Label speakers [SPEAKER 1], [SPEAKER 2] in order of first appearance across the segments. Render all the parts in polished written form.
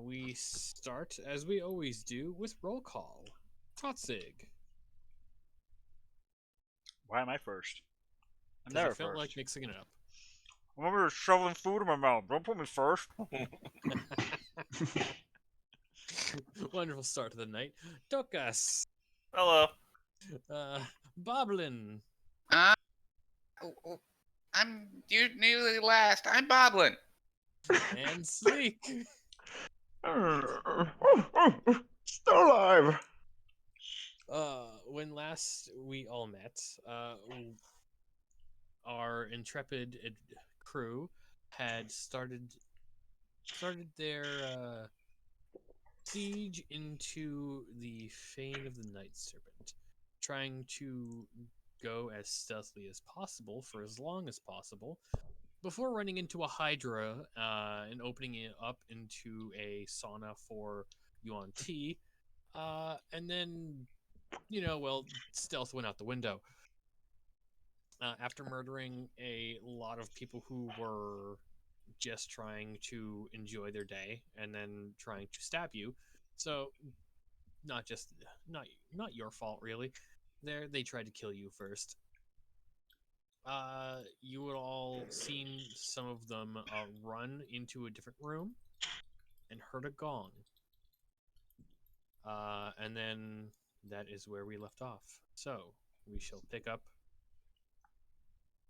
[SPEAKER 1] We start, as we always do, with roll call. Totzig.
[SPEAKER 2] Why am I first? I'm
[SPEAKER 1] Because
[SPEAKER 2] never
[SPEAKER 1] it felt
[SPEAKER 2] first.
[SPEAKER 1] like mixing it up.
[SPEAKER 2] I'm over here shoveling food in my mouth. Don't put me first.
[SPEAKER 1] Wonderful start to the night. Tokas.
[SPEAKER 3] Hello.
[SPEAKER 1] Boblin.
[SPEAKER 4] I'm nearly last. I'm Boblin.
[SPEAKER 1] And Sleek.
[SPEAKER 5] Still alive.
[SPEAKER 1] When last we all met, our intrepid crew had started their siege into the Fane of the Night Serpent, trying to go as stealthily as possible for as long as possible before running into a Hydra and opening it up into a sauna for Yuan Ti. And then, stealth went out the window. After murdering a lot of people who were just trying to enjoy their day and then trying to stab you. So not your fault really. They tried to kill you first. You would all seen some of them run into a different room and heard a gong. And then that is where we left off. So we shall pick up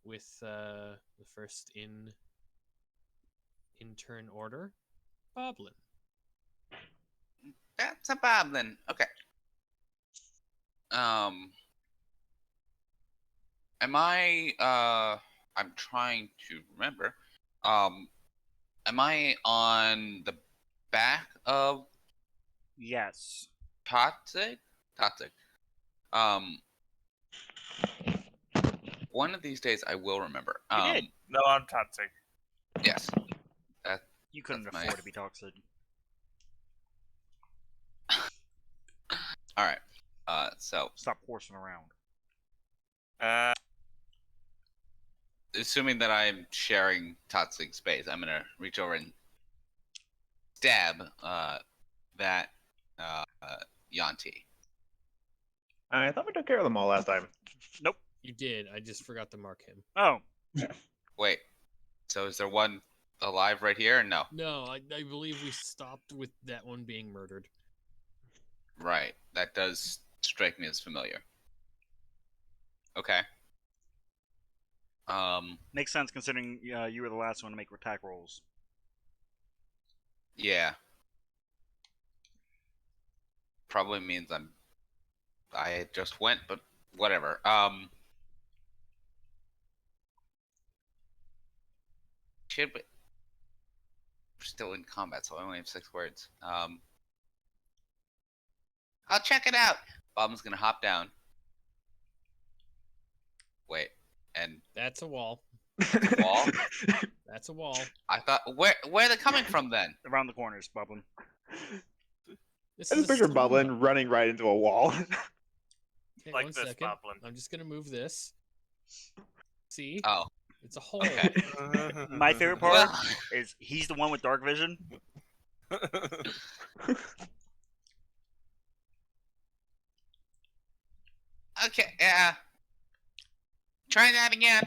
[SPEAKER 1] with the first in turn order, Boblin.
[SPEAKER 4] That's a Boblin. Okay. Am I? I'm trying to remember. Am I on the back of
[SPEAKER 2] Yes.
[SPEAKER 4] Totzig? Totzig. One of these days I will remember.
[SPEAKER 2] You did.
[SPEAKER 3] No, I'm Toxic.
[SPEAKER 4] Yes.
[SPEAKER 2] You couldn't
[SPEAKER 4] That's
[SPEAKER 2] afford
[SPEAKER 4] my-
[SPEAKER 2] to be toxic.
[SPEAKER 4] All right. So
[SPEAKER 2] Stop horsing around.
[SPEAKER 4] assuming that I'm sharing Totzig space, I'm gonna reach over and stab that Yanti.
[SPEAKER 5] I thought we took care of them all last time.
[SPEAKER 2] Nope.
[SPEAKER 1] You did. I just forgot to mark him.
[SPEAKER 2] Oh.
[SPEAKER 4] Wait. So is there one alive right here? Or no.
[SPEAKER 1] No, I believe we stopped with that one being murdered.
[SPEAKER 4] Right. That does strike me as familiar. Okay.
[SPEAKER 2] Makes sense considering you were the last one to make attack rolls.
[SPEAKER 4] Yeah. Probably means I just went, but whatever. Should we? We're still in combat, so I only have 6 words. I'll check it out. Bob's gonna hop down. Wait, and
[SPEAKER 1] That's a wall.
[SPEAKER 4] that's a wall.
[SPEAKER 1] That's a wall.
[SPEAKER 4] I thought, where are they coming from then?
[SPEAKER 2] Around the corners, Boblin.
[SPEAKER 1] This
[SPEAKER 5] I
[SPEAKER 1] is
[SPEAKER 5] just
[SPEAKER 1] a
[SPEAKER 5] picture
[SPEAKER 1] stone
[SPEAKER 5] Boblin
[SPEAKER 1] wall.
[SPEAKER 5] running right into a wall.
[SPEAKER 1] Okay,
[SPEAKER 3] Like
[SPEAKER 1] one
[SPEAKER 3] this,
[SPEAKER 1] second.
[SPEAKER 3] Boblin.
[SPEAKER 1] I'm just gonna move this. See?
[SPEAKER 4] Oh,
[SPEAKER 1] It's a hole.
[SPEAKER 4] okay.
[SPEAKER 2] My favorite part
[SPEAKER 4] Well,
[SPEAKER 2] is he's the one with dark vision.
[SPEAKER 4] okay. Yeah. Try that again.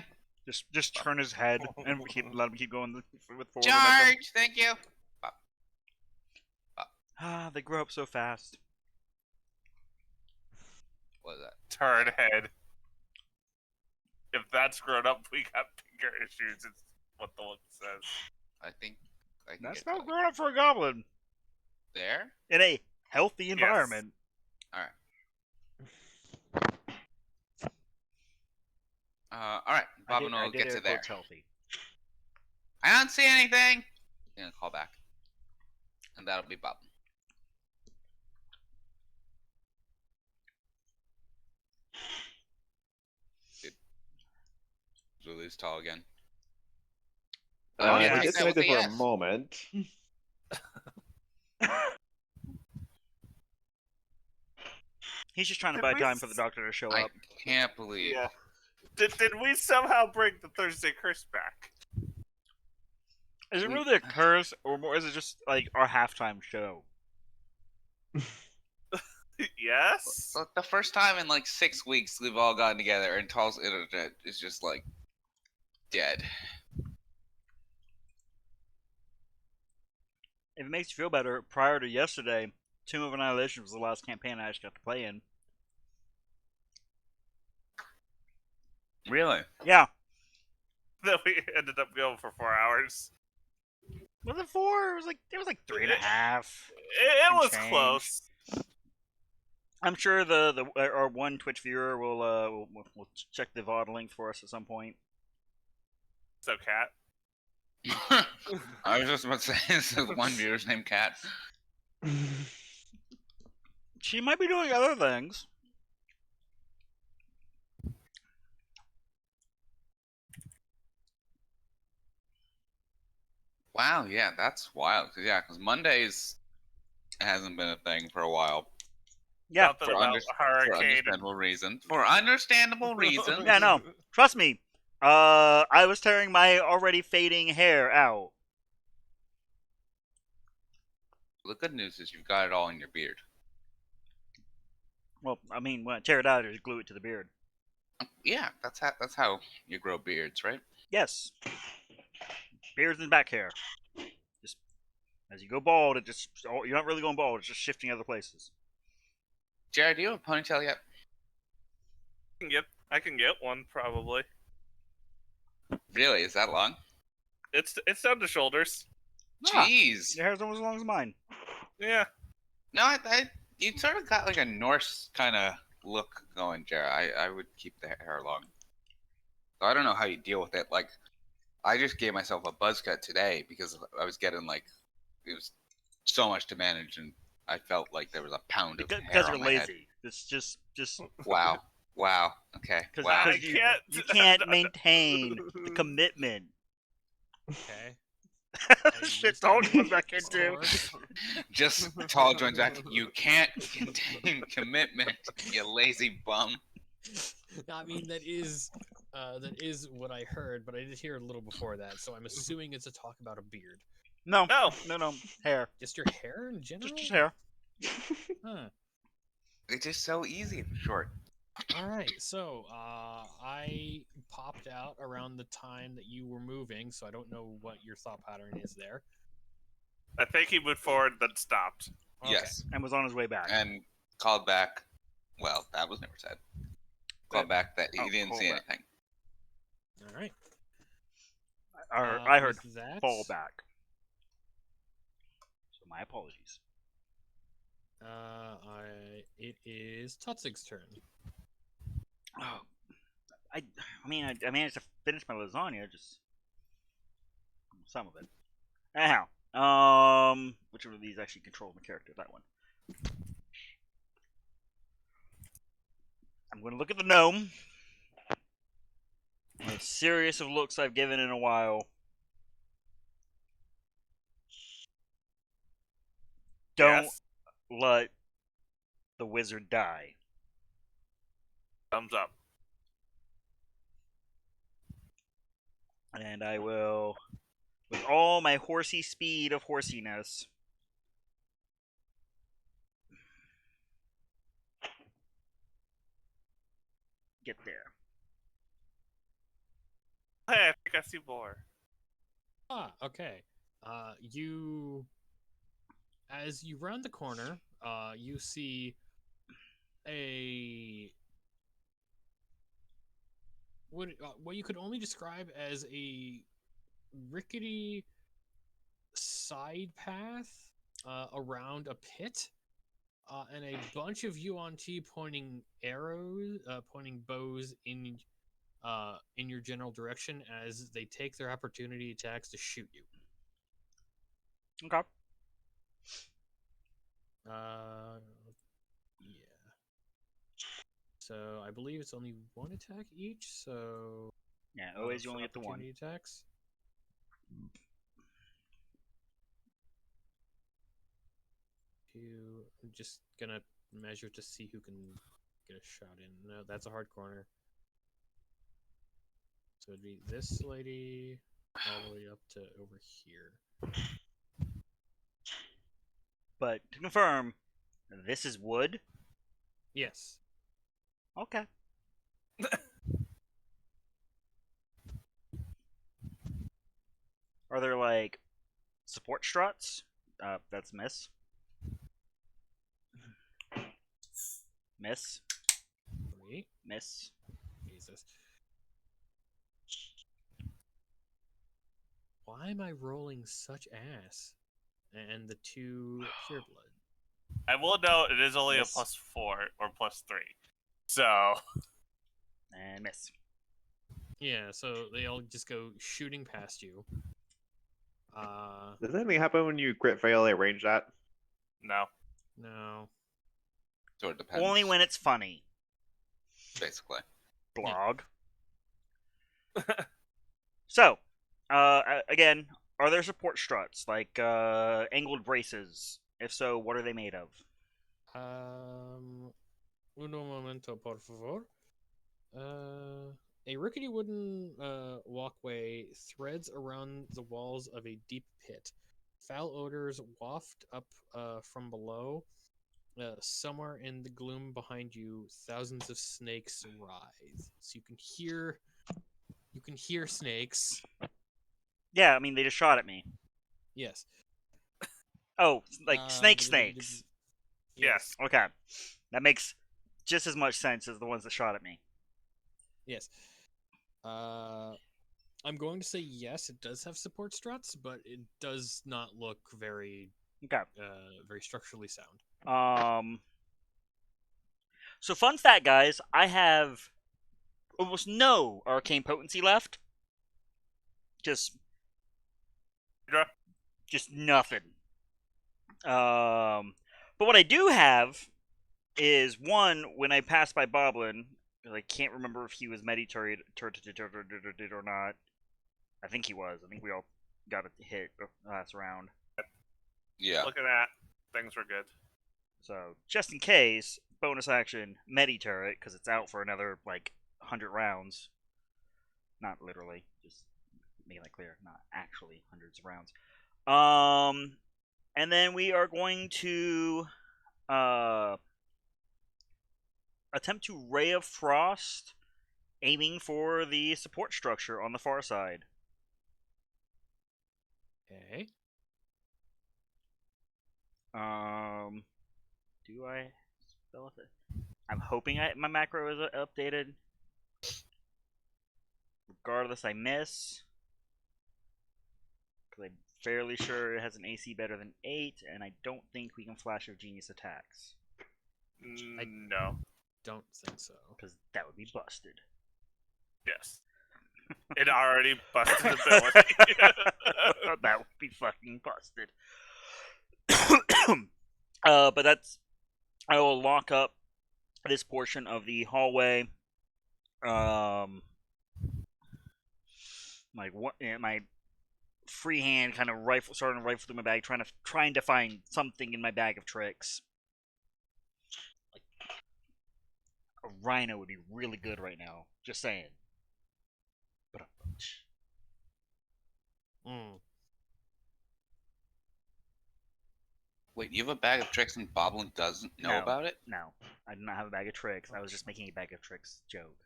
[SPEAKER 2] Just turn his head and let him keep going with forward momentum.
[SPEAKER 4] Charge. Thank you.
[SPEAKER 2] Ah, they grow up so fast.
[SPEAKER 4] What is that?
[SPEAKER 3] Turd head. If that's grown up, we got bigger issues. It's what the look says.
[SPEAKER 4] I think I can
[SPEAKER 2] That's
[SPEAKER 4] get
[SPEAKER 2] not
[SPEAKER 4] to it.
[SPEAKER 2] grown up for a goblin
[SPEAKER 4] There.
[SPEAKER 2] in a healthy environment.
[SPEAKER 4] All right. All right. Bobbin will get to there.
[SPEAKER 2] Healthy.
[SPEAKER 4] I don't see anything. I'm gonna call back, and that'll be Bobbin. Dude, Zulu's tall again.
[SPEAKER 2] Oh, yeah.
[SPEAKER 4] I
[SPEAKER 5] We're
[SPEAKER 4] think that was
[SPEAKER 5] disconnected
[SPEAKER 4] a
[SPEAKER 5] for
[SPEAKER 4] yes.
[SPEAKER 5] a moment.
[SPEAKER 2] He's just trying to
[SPEAKER 3] Did
[SPEAKER 2] buy
[SPEAKER 3] we
[SPEAKER 2] time for the doctor to show
[SPEAKER 4] I
[SPEAKER 2] up.
[SPEAKER 4] can't believe.
[SPEAKER 3] Yeah. Did we somehow bring the Thursday curse back?
[SPEAKER 2] Is it
[SPEAKER 4] We-
[SPEAKER 2] really a curse, or more? Is it just like our halftime show?
[SPEAKER 3] Yes.
[SPEAKER 4] the first time in like 6 weeks we've all gotten together, and Tall's internet is just like dead.
[SPEAKER 2] If it makes you feel better, prior to yesterday, Tomb of Annihilation was the last campaign I actually got to play in.
[SPEAKER 4] Really?
[SPEAKER 2] Yeah.
[SPEAKER 3] That we ended up going for 4 hours.
[SPEAKER 2] Was it 4? It was like 3.5.
[SPEAKER 3] It
[SPEAKER 2] And
[SPEAKER 3] was
[SPEAKER 2] change.
[SPEAKER 3] close.
[SPEAKER 2] I'm sure our one Twitch viewer will check the VOD link for us at some point.
[SPEAKER 3] So, Cat.
[SPEAKER 4] I was just about to say, this is one viewer's named Cat.
[SPEAKER 2] She might be doing other things.
[SPEAKER 4] Wow, yeah, that's wild. Because Mondays hasn't been a thing for a while.
[SPEAKER 2] Yeah.
[SPEAKER 3] Something
[SPEAKER 4] For,
[SPEAKER 3] about
[SPEAKER 4] under, for
[SPEAKER 3] hurricane.
[SPEAKER 4] understandable reasons. For understandable reasons.
[SPEAKER 2] Yeah, no. Trust me. I was tearing my already fading hair out.
[SPEAKER 4] The good news is you've got it all in your beard.
[SPEAKER 2] Well, I mean, when I tear it out, I just glue it to the beard.
[SPEAKER 4] Yeah, that's how you grow beards, right?
[SPEAKER 2] Yes. Beards and back hair. Just as you go bald, you're not really going bald. It's just shifting other places.
[SPEAKER 4] Jared, do you have a ponytail yet?
[SPEAKER 3] I can get one probably.
[SPEAKER 4] Really? Is that long?
[SPEAKER 3] It's down to shoulders.
[SPEAKER 2] Ah,
[SPEAKER 4] Jeez.
[SPEAKER 2] your hair's almost as long as mine.
[SPEAKER 3] Yeah.
[SPEAKER 4] No, you sort of got like a Norse kind of look going, Jared. I would keep the hair long. So I don't know how you deal with it. Like, I just gave myself a buzz cut today because I was getting like, it was so much to manage, and I felt like there was a pound of
[SPEAKER 2] Because
[SPEAKER 4] hair
[SPEAKER 2] you're
[SPEAKER 4] on my head.
[SPEAKER 2] lazy. It's just
[SPEAKER 4] Wow. Wow. Okay.
[SPEAKER 2] because
[SPEAKER 4] Wow.
[SPEAKER 3] I
[SPEAKER 2] you
[SPEAKER 3] can't-
[SPEAKER 2] can't maintain the commitment.
[SPEAKER 1] Okay.
[SPEAKER 2] Shit, Tall comes back in too.
[SPEAKER 4] Just Tall joins back. You can't contain commitment, you lazy bum.
[SPEAKER 1] I mean, that is what I heard, but I did hear a little before that, so I'm assuming it's a talk about a beard.
[SPEAKER 2] No,
[SPEAKER 3] No.
[SPEAKER 2] no, hair.
[SPEAKER 1] Just your hair in general?
[SPEAKER 2] Just hair.
[SPEAKER 1] Huh.
[SPEAKER 4] It's just so easy and short.
[SPEAKER 1] All right, so I popped out around the time that you were moving, so I don't know what your thought pattern is there.
[SPEAKER 3] I think he moved forward, then stopped.
[SPEAKER 1] Okay.
[SPEAKER 4] Yes.
[SPEAKER 2] And was on his way back.
[SPEAKER 4] And called back. Well, that was never said. Called back that he didn't
[SPEAKER 2] called
[SPEAKER 4] see
[SPEAKER 2] back.
[SPEAKER 4] anything.
[SPEAKER 1] All right.
[SPEAKER 2] I heard
[SPEAKER 1] with that,
[SPEAKER 2] fall back. So my apologies.
[SPEAKER 1] It is Tutsig's turn.
[SPEAKER 2] Oh, I managed to finish my lasagna, just some of it. Anyhow, which one of these actually controls my character? That one. I'm going to look at the gnome. The serious of looks I've given in a while. Don't
[SPEAKER 3] Yes.
[SPEAKER 2] let the wizard die.
[SPEAKER 3] Thumbs up.
[SPEAKER 2] And I will, with all my horsey speed of horsiness, get there.
[SPEAKER 3] Hey, I think I see more.
[SPEAKER 1] Okay. As you round the corner, you see what you could only describe as a rickety side path around a pit, and a bunch of UNT pointing bows in your general direction as they take their opportunity attacks to shoot you.
[SPEAKER 2] Okay.
[SPEAKER 1] Yeah. So I believe it's only one attack each. So
[SPEAKER 2] Yeah, always you
[SPEAKER 1] for
[SPEAKER 2] only get the one.
[SPEAKER 1] opportunity attacks. I'm just gonna measure to see who can get a shot in. No, that's a hard corner. So it'd be this lady, all the way up to over here.
[SPEAKER 2] But to confirm, this is wood.
[SPEAKER 1] Yes.
[SPEAKER 2] Okay. Are there like support struts? That's miss. Miss.
[SPEAKER 1] Wait.
[SPEAKER 2] Miss.
[SPEAKER 1] Jesus. Why am I rolling such ass? And the 2 pure blood.
[SPEAKER 3] I will note it is only
[SPEAKER 2] Miss.
[SPEAKER 3] a +4 or +3. So
[SPEAKER 2] And miss.
[SPEAKER 1] Yeah, so they all just go shooting past you.
[SPEAKER 5] Does anything happen when you crit fail a range shot?
[SPEAKER 3] no.
[SPEAKER 1] No.
[SPEAKER 4] So it depends.
[SPEAKER 2] Only when it's funny.
[SPEAKER 4] Basically.
[SPEAKER 2] Blog. So, again, are there support struts like angled braces? If so, what are they made of?
[SPEAKER 1] Uno momento, por favor. A rickety wooden walkway threads around the walls of a deep pit. Foul odors waft up from below. Somewhere in the gloom behind you, thousands of snakes rise. So you can hear snakes.
[SPEAKER 2] Yeah, I mean they just shot at me.
[SPEAKER 1] Yes.
[SPEAKER 2] Oh, like snakes.
[SPEAKER 3] Yes.
[SPEAKER 2] Okay, that makes just as much sense as the ones that shot at me.
[SPEAKER 1] Yes. I'm going to say yes, it does have support struts, but it does not look very
[SPEAKER 2] Okay.
[SPEAKER 1] very structurally sound.
[SPEAKER 2] So fun fact, guys, I have almost no arcane potency left. Just nothing. But what I do have is one when I passed by Boblin. I can't remember if he was Mediturred or not. I think he was. I think we all got a hit last round.
[SPEAKER 4] Yeah.
[SPEAKER 3] Looking at things were good.
[SPEAKER 2] So just in case, bonus action Mediturret because it's out for another like 100 rounds. Not literally, just making that clear. Not actually hundreds of rounds. And then we are going to attempt to Ray of Frost, aiming for the support structure on the far side.
[SPEAKER 1] Okay.
[SPEAKER 2] Do I spell it? I'm hoping my macro is updated. Regardless, I miss. Because I'm fairly sure it has an AC better than 8, and I don't think we can Flash of Genius attacks.
[SPEAKER 3] No.
[SPEAKER 1] Don't think so.
[SPEAKER 2] Because that would be busted.
[SPEAKER 3] Yes. It already busted ability.
[SPEAKER 2] That would be fucking busted. But that's... I will lock up this portion of the hallway. My free hand kind of starting to rifle through my bag, trying to find something in my bag of tricks. Like a rhino would be really good right now. Just saying. But
[SPEAKER 4] Wait, you have a bag of tricks and Boblin doesn't know
[SPEAKER 2] No.
[SPEAKER 4] about it?
[SPEAKER 2] no, I do not have a bag of tricks. I was just making a bag of tricks joke.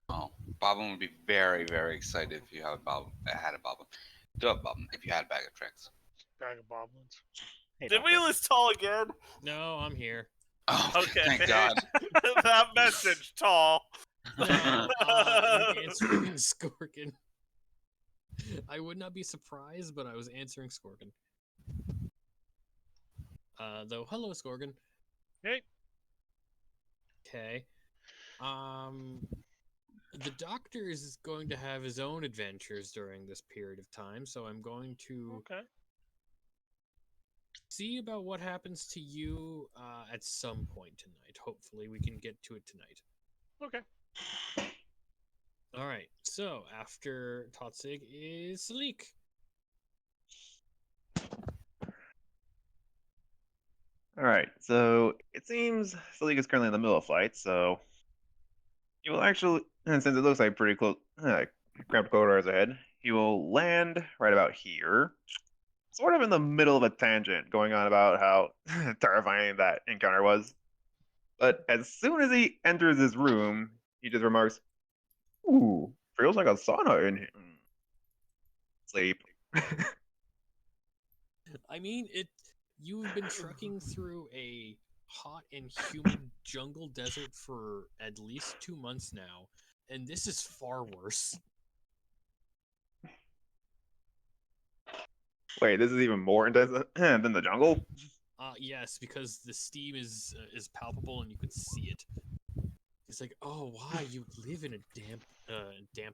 [SPEAKER 4] Oh, Boblin would be very, very excited if you had a Boblin. Do have a Boblin if you had a bag of tricks.
[SPEAKER 6] Bag of boblins.
[SPEAKER 2] Hey,
[SPEAKER 3] Did we
[SPEAKER 2] doctor.
[SPEAKER 3] lose Tall again?
[SPEAKER 1] No, I'm here.
[SPEAKER 4] Oh,
[SPEAKER 3] Okay.
[SPEAKER 4] thank God.
[SPEAKER 3] That message, Tall.
[SPEAKER 1] No, I'm answering Skorkin. I would not be surprised, but I was answering Skorkin. Though, hello, Skorkin.
[SPEAKER 6] Hey.
[SPEAKER 1] Okay. The doctor is going to have his own adventures during this period of time, so I'm going to
[SPEAKER 6] Okay.
[SPEAKER 1] see about what happens to you at some point tonight. Hopefully, we can get to it tonight.
[SPEAKER 6] Okay.
[SPEAKER 1] All right. So after Totzig is Salik.
[SPEAKER 5] All right, so it seems Salik is currently in the middle of flight, so you will actually, and since it looks like pretty close, cramped corridors ahead, he will land right about here, sort of in the middle of a tangent, going on about how terrifying that encounter was. But as soon as he enters this room, he just remarks, "Ooh, feels like a sauna in here." Sleep.
[SPEAKER 1] I mean, you've been trekking through a hot and humid jungle desert for at least 2 months now, and this is far worse.
[SPEAKER 5] Wait, this is even more intense than the jungle?
[SPEAKER 1] Yes, because the steam is palpable and you can see it. It's like, oh, why you live in a damp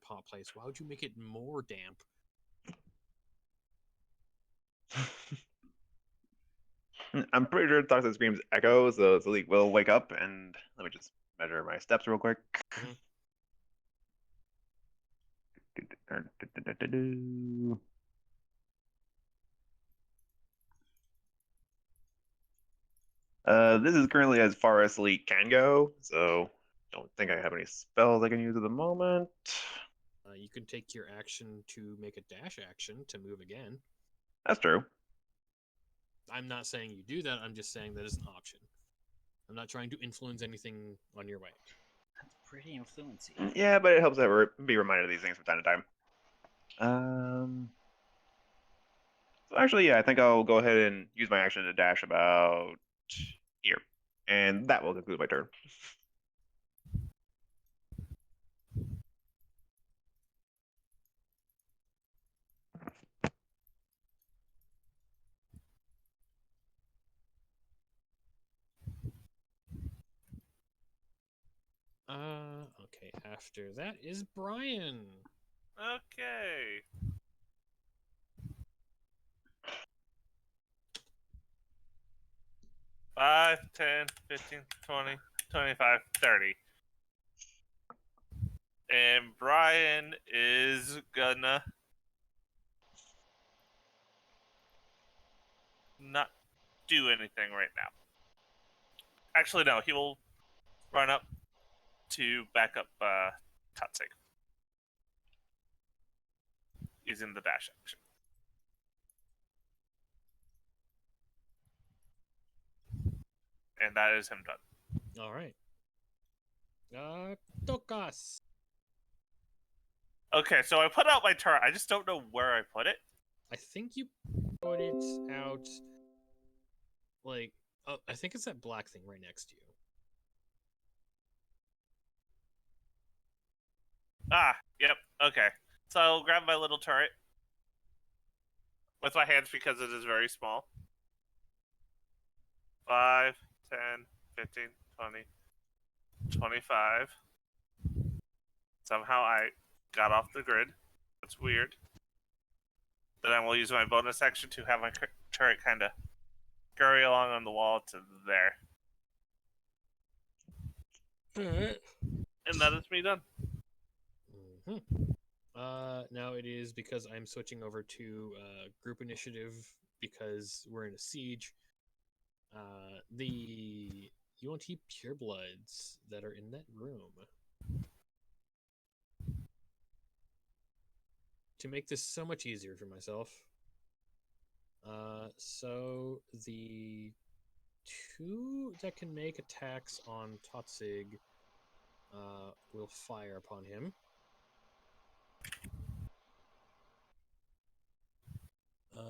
[SPEAKER 1] hot place? Why would you make it more damp?
[SPEAKER 5] I'm pretty sure Toxic Scream's echo, so Zalik will wake up, and let me just measure my steps real quick.
[SPEAKER 1] Mhm.
[SPEAKER 5] This is currently as far as Zalik can go, so don't think I have any spells I can use at the moment.
[SPEAKER 1] You can take your action to make a dash action to move again.
[SPEAKER 5] That's true.
[SPEAKER 1] I'm not saying you do that. I'm just saying that is an option. I'm not trying to influence anything on your way.
[SPEAKER 2] That's pretty influency.
[SPEAKER 5] Yeah, but it helps to be reminded of these things from time to time. So actually, yeah, I think I'll go ahead and use my action to dash about here, and that will conclude my turn.
[SPEAKER 1] Okay. After that is Brian.
[SPEAKER 3] Okay. Five, 10, 15, 20, 25, 30. And Brian is gonna not do anything right now. Actually, no, he will run up to back up Tutsig. Using the dash action. And that is him done.
[SPEAKER 1] All right. Tokas.
[SPEAKER 3] Okay, so I put out my turret. I just don't know where I put it.
[SPEAKER 1] I think you put it out. Like, oh, I think it's that black thing right next to you.
[SPEAKER 3] Ah, yep, okay. So I'll grab my little turret with my hands because it is very small. 5, 10, 15, 20, 25. Somehow I got off the grid. That's weird. Then I will use my bonus action to have my turret kind of scurry along on the wall to there. And that is me done.
[SPEAKER 1] Mm-hmm. Now it is because I'm switching over to group initiative because we're in a siege. The UNT purebloods that are in that room. To make this so much easier for myself. So the two that can make attacks on Totsig will fire upon him.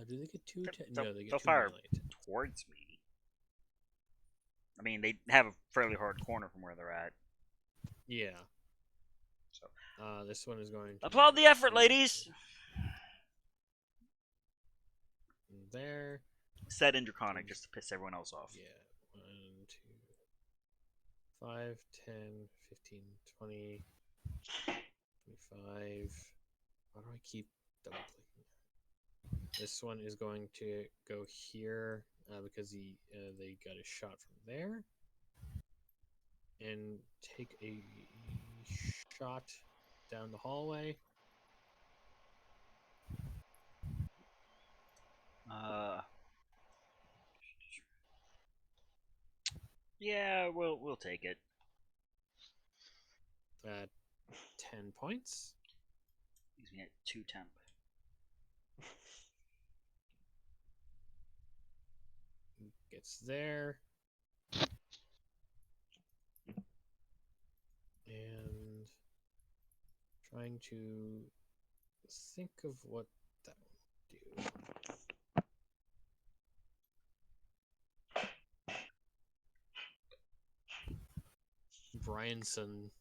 [SPEAKER 1] Do they get two? No, they
[SPEAKER 2] They'll
[SPEAKER 1] get two
[SPEAKER 2] fire
[SPEAKER 1] melee attacks.
[SPEAKER 2] towards me. I mean, they have a fairly hard corner from where they're at.
[SPEAKER 1] Yeah.
[SPEAKER 2] So
[SPEAKER 1] this one is going to
[SPEAKER 2] applaud the effort,
[SPEAKER 1] shoot
[SPEAKER 2] ladies.
[SPEAKER 1] there.
[SPEAKER 2] Set in Draconic just to piss everyone else off.
[SPEAKER 1] Yeah. 1, 2, 5, 10, 15, 20, 25. Why do I keep double clicking? This one is going to go here because they got a shot from there. And take a shot down the hallway.
[SPEAKER 2] Yeah, we'll take it.
[SPEAKER 1] 10 points.
[SPEAKER 2] Leaves me at 2 temp.
[SPEAKER 1] gets there. And trying to think of what that would do. Bryanson.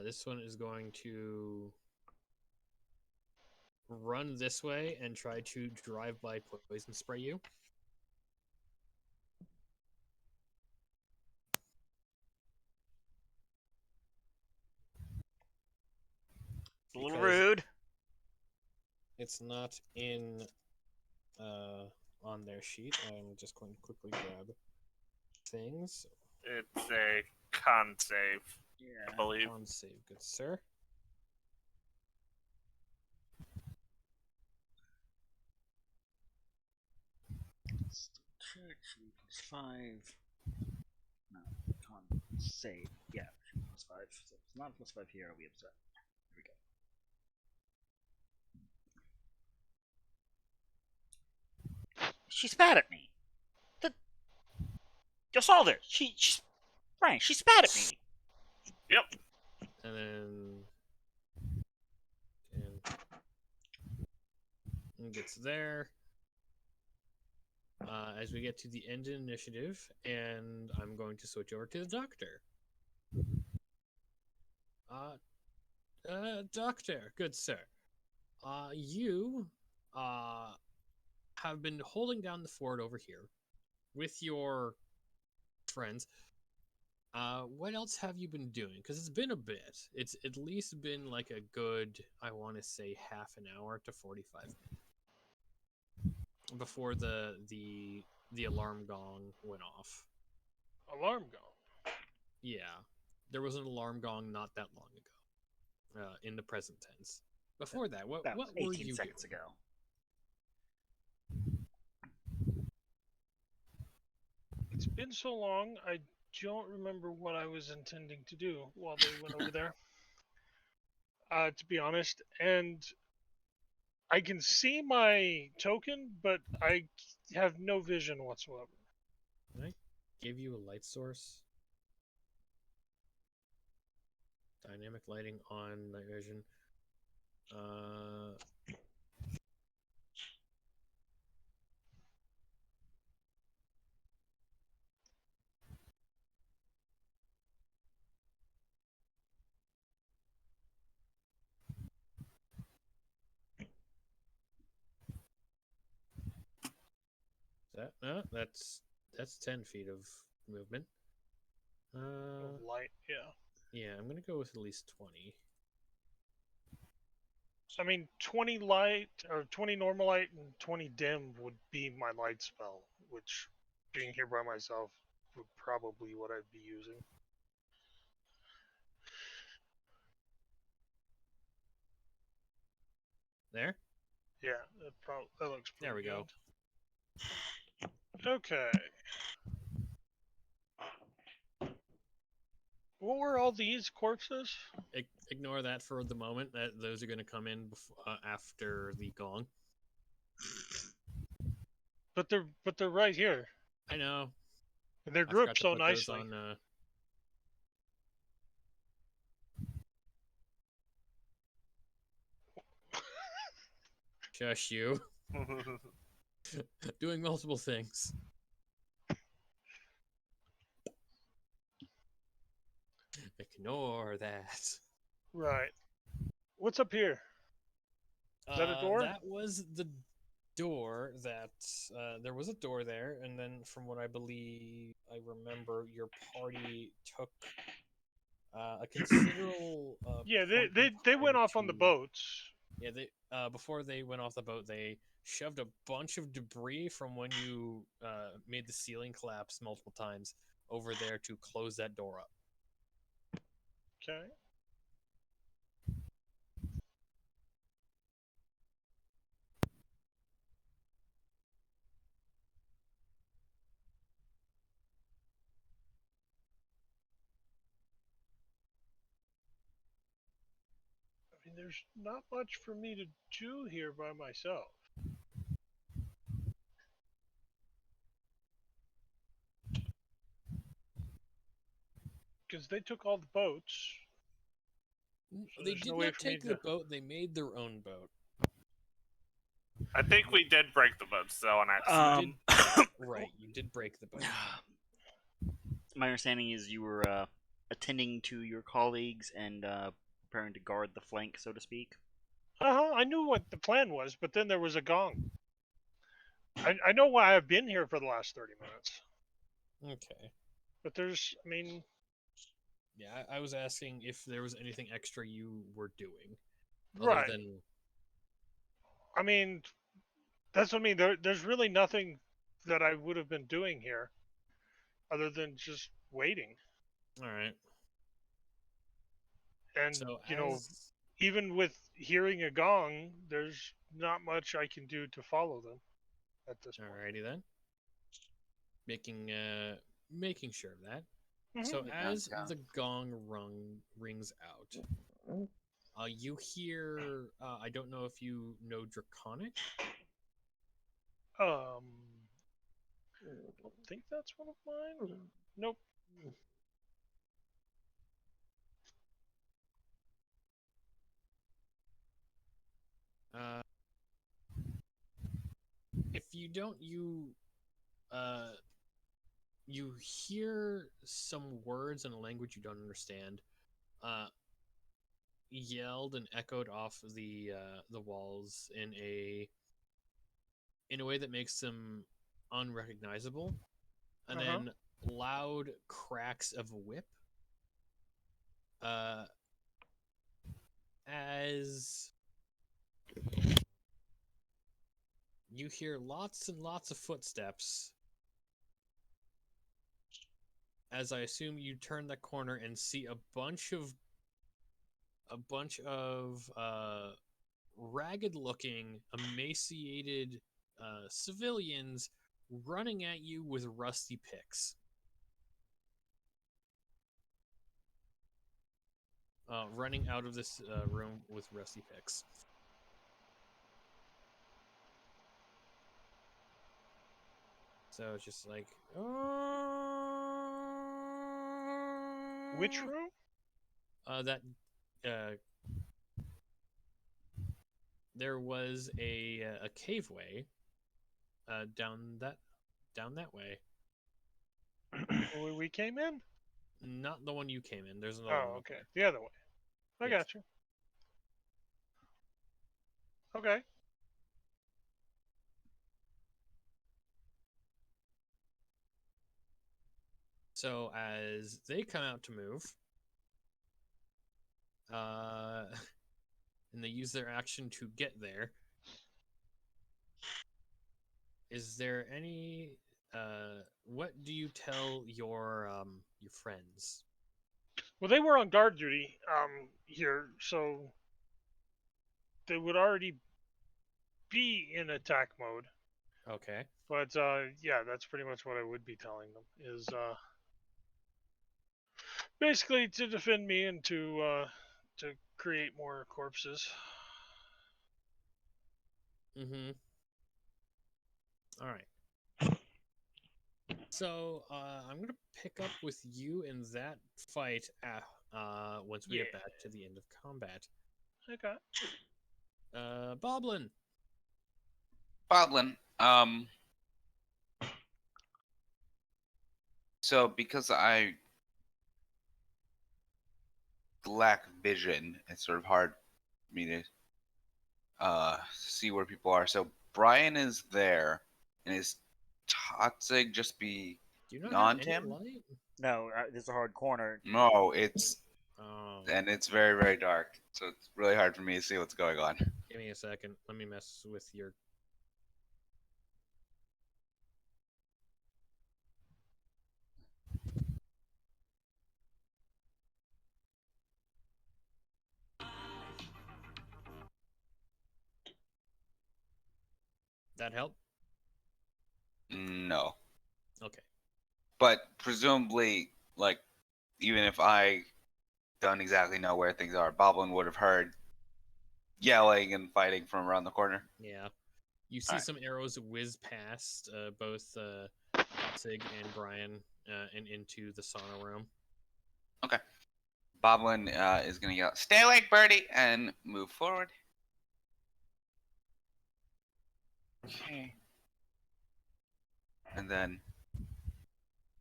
[SPEAKER 1] This one is going to run this way and try to drive by poison spray you.
[SPEAKER 2] A little
[SPEAKER 1] Because
[SPEAKER 2] rude.
[SPEAKER 1] it's not in on their sheet. I'm just going to quickly grab things.
[SPEAKER 3] It's a con save, I believe.
[SPEAKER 1] Con save, good sir.
[SPEAKER 2] +5. No, con save. Yeah, +5. So if it's not +5 here, I'll be upset. Here we go. She spat at me. You saw this. She's Frank. She spat at me.
[SPEAKER 3] Yep.
[SPEAKER 1] And then and gets there. As we get to the end of initiative, and I'm going to switch over to the doctor. Doctor, good sir. You have been holding down the fort over here with your friends. What else have you been doing? Because it's been a bit. It's at least been like a good, I want to say, half an hour to 45 minutes before the alarm gong went off.
[SPEAKER 6] Alarm gong.
[SPEAKER 1] Yeah, there was an alarm gong not that long ago. In the present tense. Before that, what
[SPEAKER 2] About
[SPEAKER 1] were
[SPEAKER 2] 18
[SPEAKER 1] you
[SPEAKER 2] seconds
[SPEAKER 1] doing?
[SPEAKER 2] ago.
[SPEAKER 6] It's been so long, I don't remember what I was intending to do while they went over there. To be honest, and I can see my token, but I have no vision whatsoever.
[SPEAKER 1] Can I give you a light source? Dynamic lighting on night vision. That no, that's 10 feet of movement.
[SPEAKER 6] Of light, yeah.
[SPEAKER 1] Yeah, I'm gonna go with at least 20.
[SPEAKER 6] I mean, 20 light or 20 normal light and 20 dim would be my light spell, which, being here by myself, would probably what I'd be using.
[SPEAKER 1] There?
[SPEAKER 6] Yeah, that looks pretty
[SPEAKER 1] There we go.
[SPEAKER 6] good. Okay. What were all these corpses?
[SPEAKER 1] Ignore that for the moment. Those are gonna come in after the gong.
[SPEAKER 6] But they're right here.
[SPEAKER 1] I know.
[SPEAKER 6] And they're
[SPEAKER 1] I forgot
[SPEAKER 6] grouped
[SPEAKER 1] to
[SPEAKER 6] so
[SPEAKER 1] put those
[SPEAKER 6] nicely.
[SPEAKER 1] on. Shush you. Doing multiple things. Ignore that.
[SPEAKER 6] Right. What's up here? Is that a door?
[SPEAKER 1] That was the door that there was a door there, and then from what I remember, your party took a considerable
[SPEAKER 6] Yeah,
[SPEAKER 1] point in
[SPEAKER 6] they went
[SPEAKER 1] time
[SPEAKER 6] off on the
[SPEAKER 1] to-
[SPEAKER 6] boats.
[SPEAKER 1] Yeah, they before they went off the boat, they shoved a bunch of debris from when you made the ceiling collapse multiple times over there to close that door up.
[SPEAKER 6] Okay. mean, there's not much for me to do here by myself. Because they took all the boats. So
[SPEAKER 1] They
[SPEAKER 6] there's
[SPEAKER 1] did
[SPEAKER 6] no way
[SPEAKER 1] not
[SPEAKER 6] for me
[SPEAKER 1] take the
[SPEAKER 6] to-
[SPEAKER 1] boat. They made their own boat.
[SPEAKER 3] I think we did break the boats though on accident.
[SPEAKER 1] Right, you did break the boat.
[SPEAKER 2] My understanding is you were attending to your colleagues and preparing to guard the flank, so to speak.
[SPEAKER 6] I knew what the plan was, but then there was a gong. I know why I've been here for the last 30 minutes.
[SPEAKER 1] Okay.
[SPEAKER 6] But there's, I mean,
[SPEAKER 1] Yeah, I was asking if there was anything extra you were doing.
[SPEAKER 6] right.
[SPEAKER 1] Other than
[SPEAKER 6] I mean, that's what I mean. There's really nothing that I would have been doing here other than just waiting.
[SPEAKER 1] all right.
[SPEAKER 6] And,
[SPEAKER 1] So
[SPEAKER 6] you know,
[SPEAKER 1] as
[SPEAKER 6] even with hearing a gong, there's not much I can do to follow them at this point.
[SPEAKER 1] alrighty then. Making sure of that.
[SPEAKER 6] Mhm.
[SPEAKER 1] So
[SPEAKER 4] Get
[SPEAKER 1] as
[SPEAKER 4] downtown.
[SPEAKER 1] the gong rings out, you hear. I don't know if you know Draconic.
[SPEAKER 6] I don't think that's one of mine. Nope.
[SPEAKER 1] Uh, if you don't, uh, you hear some words in a language you don't understand, yelled and echoed off the walls in a way that makes them unrecognizable, and
[SPEAKER 6] Uh-huh.
[SPEAKER 1] then loud cracks of a whip. As you hear lots and lots of footsteps, as I assume you turn the corner and see a bunch of ragged-looking, emaciated civilians running at you with rusty picks. Running out of this room with rusty picks. So it's just like,
[SPEAKER 6] Which room?
[SPEAKER 1] that there was a caveway down that way.
[SPEAKER 6] Where we came in?
[SPEAKER 1] Not the one you came in. There's another one.
[SPEAKER 6] Oh, okay. The other way. I
[SPEAKER 1] Yes.
[SPEAKER 6] got you. Okay.
[SPEAKER 1] So as they come out to move, and they use their action to get there, is there any? What do you tell your friends?
[SPEAKER 6] Well, they were on guard duty here, so they would already be in attack mode.
[SPEAKER 1] Okay.
[SPEAKER 6] But yeah, that's pretty much what I would be telling them is basically to defend me and to create more corpses.
[SPEAKER 1] Mm-hmm. All right. So I'm gonna pick up with you in that fight once we get back to the end of combat.
[SPEAKER 6] Okay.
[SPEAKER 1] Boblin.
[SPEAKER 4] Bodlin, so because I lack vision, it's sort of hard for me to see where people are. So Brian is there, and is Totzig just
[SPEAKER 1] Do you not
[SPEAKER 4] beyond
[SPEAKER 1] have any
[SPEAKER 4] him?
[SPEAKER 1] light?
[SPEAKER 2] No, there's a hard corner.
[SPEAKER 4] No, it's
[SPEAKER 1] Oh,
[SPEAKER 4] and it's very, very dark, so it's really hard for me to see what's going on.
[SPEAKER 1] give me a second. Let me mess with your. That help?
[SPEAKER 4] No,
[SPEAKER 1] Okay.
[SPEAKER 4] but presumably, like, even if I don't exactly know where things are, Boblin would have heard yelling and fighting from around the corner.
[SPEAKER 1] Yeah. You see
[SPEAKER 4] Alright.
[SPEAKER 1] some arrows whiz past both Totzig and Brian and into the sauna room.
[SPEAKER 4] Boblin is going to yell, "Stay awake, Birdie!" and move forward. Okay. And then,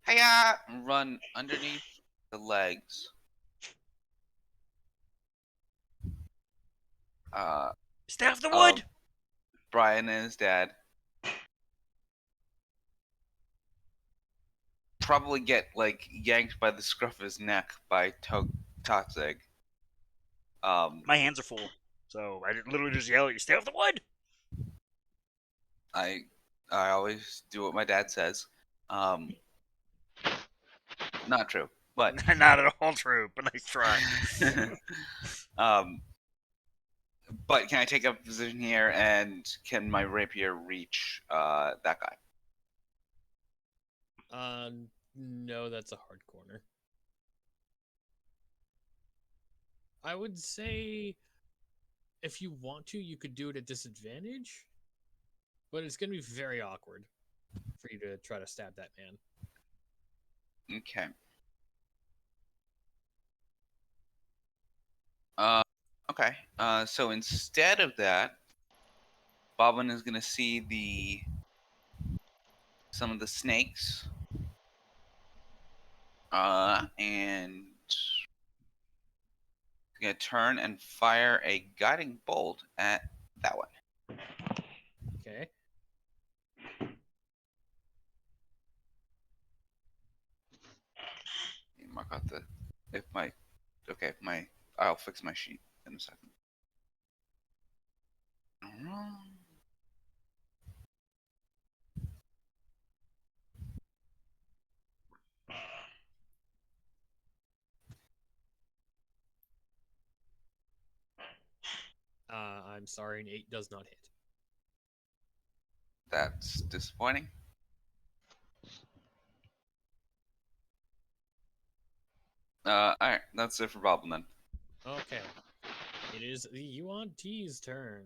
[SPEAKER 4] hiya! Run underneath the legs.
[SPEAKER 2] Stay off the
[SPEAKER 4] Of
[SPEAKER 2] wood!
[SPEAKER 4] Brian and his dad. Probably get like yanked by the scruff of his neck by Totzig.
[SPEAKER 2] My hands are full. So I literally just yell at you, stay off the wood!
[SPEAKER 4] I always do what my dad says. Not true, but
[SPEAKER 2] Not at all true, but nice try.
[SPEAKER 4] but can I take up a position here, and can my rapier reach that guy?
[SPEAKER 1] No, that's a hard corner. I would say if you want to, you could do it at disadvantage, but it's going to be very awkward for you to try to stab that man.
[SPEAKER 4] Okay. Okay. So instead of that, Boblin is gonna see some of the snakes. And gonna turn and fire a guiding bolt at that one.
[SPEAKER 1] Okay.
[SPEAKER 4] Mark out I'll fix my sheet in a second.
[SPEAKER 1] I'm sorry, an 8 does not hit.
[SPEAKER 4] That's disappointing. Alright, that's it for Boblin then.
[SPEAKER 1] Okay. It is the Yuan T's turn.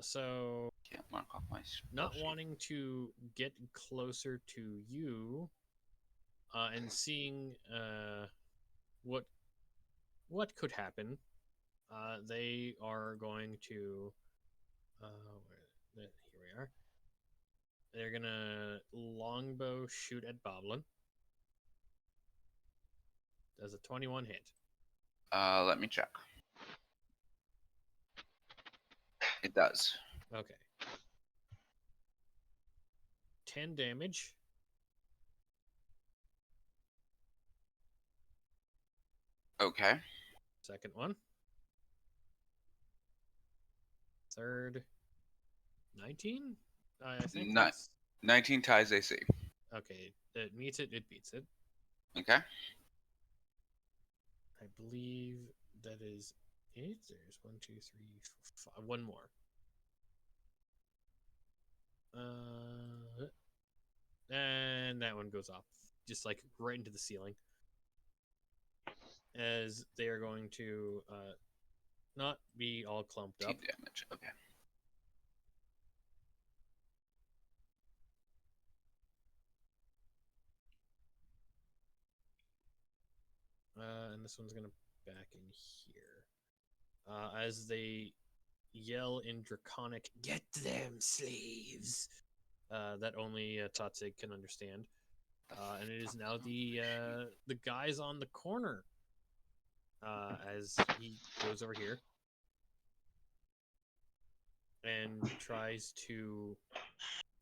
[SPEAKER 1] So
[SPEAKER 4] Can't mark off my
[SPEAKER 1] not
[SPEAKER 4] spell sheet.
[SPEAKER 1] wanting to get closer to you, and seeing what could happen, they are going to here we are. They're gonna longbow shoot at Boblin. Does a 21 hit?
[SPEAKER 4] Let me check. It does.
[SPEAKER 1] Okay. 10 damage.
[SPEAKER 4] Okay.
[SPEAKER 1] Second one. Third. 19? I think
[SPEAKER 4] Not-
[SPEAKER 1] that's...
[SPEAKER 4] 19 ties AC.
[SPEAKER 1] Okay, it meets it, it beats it.
[SPEAKER 4] Okay.
[SPEAKER 1] I believe that is it. There's 1, 2, 3, 4, 5. One more. And that one goes off, just like right into the ceiling. As they are going to not be all clumped up.
[SPEAKER 4] 18 damage. Okay.
[SPEAKER 1] And this one's gonna back in here. As they yell in Draconic, "Get them, slaves!" That only Tatsig can understand. And it is now the guys on the corner. As he goes over here and tries to.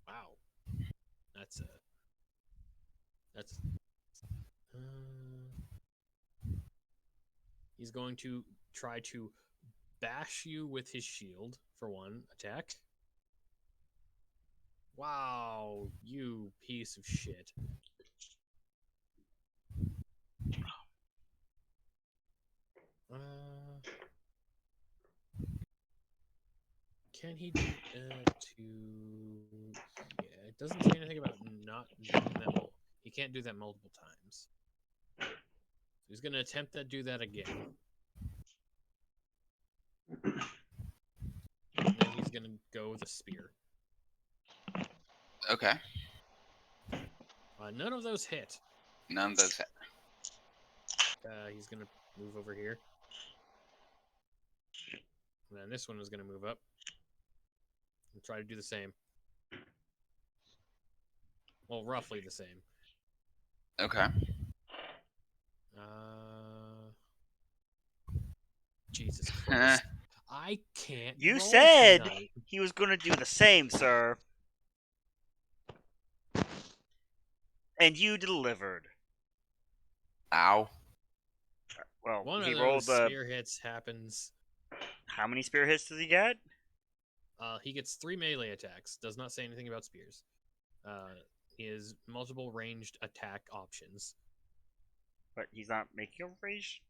[SPEAKER 1] Wow, that's a. That's. He's going to try to bash you with his shield for one attack. Wow, you piece of shit. Can he do to... Yeah, it doesn't say anything about not doing that. He can't do that multiple times. So he's going to attempt to do that again. with a spear.
[SPEAKER 4] Okay.
[SPEAKER 1] None of those hit.
[SPEAKER 4] None of those hit.
[SPEAKER 1] He's gonna move over here. And then this one is gonna move up and try to do the same. Well, roughly the same.
[SPEAKER 4] Okay.
[SPEAKER 1] Jesus Christ. I can't
[SPEAKER 2] You
[SPEAKER 1] roll
[SPEAKER 2] said
[SPEAKER 1] tonight.
[SPEAKER 2] he was going to do the same, sir. And you delivered.
[SPEAKER 4] Ow.
[SPEAKER 2] Well,
[SPEAKER 1] One
[SPEAKER 2] he
[SPEAKER 1] of
[SPEAKER 2] rolled
[SPEAKER 1] those
[SPEAKER 2] the.
[SPEAKER 1] spear hits happens.
[SPEAKER 2] How many spear hits does he get?
[SPEAKER 1] He gets 3 melee attacks. Does not say anything about spears. He has multiple ranged attack options.
[SPEAKER 2] But he's not making a rage.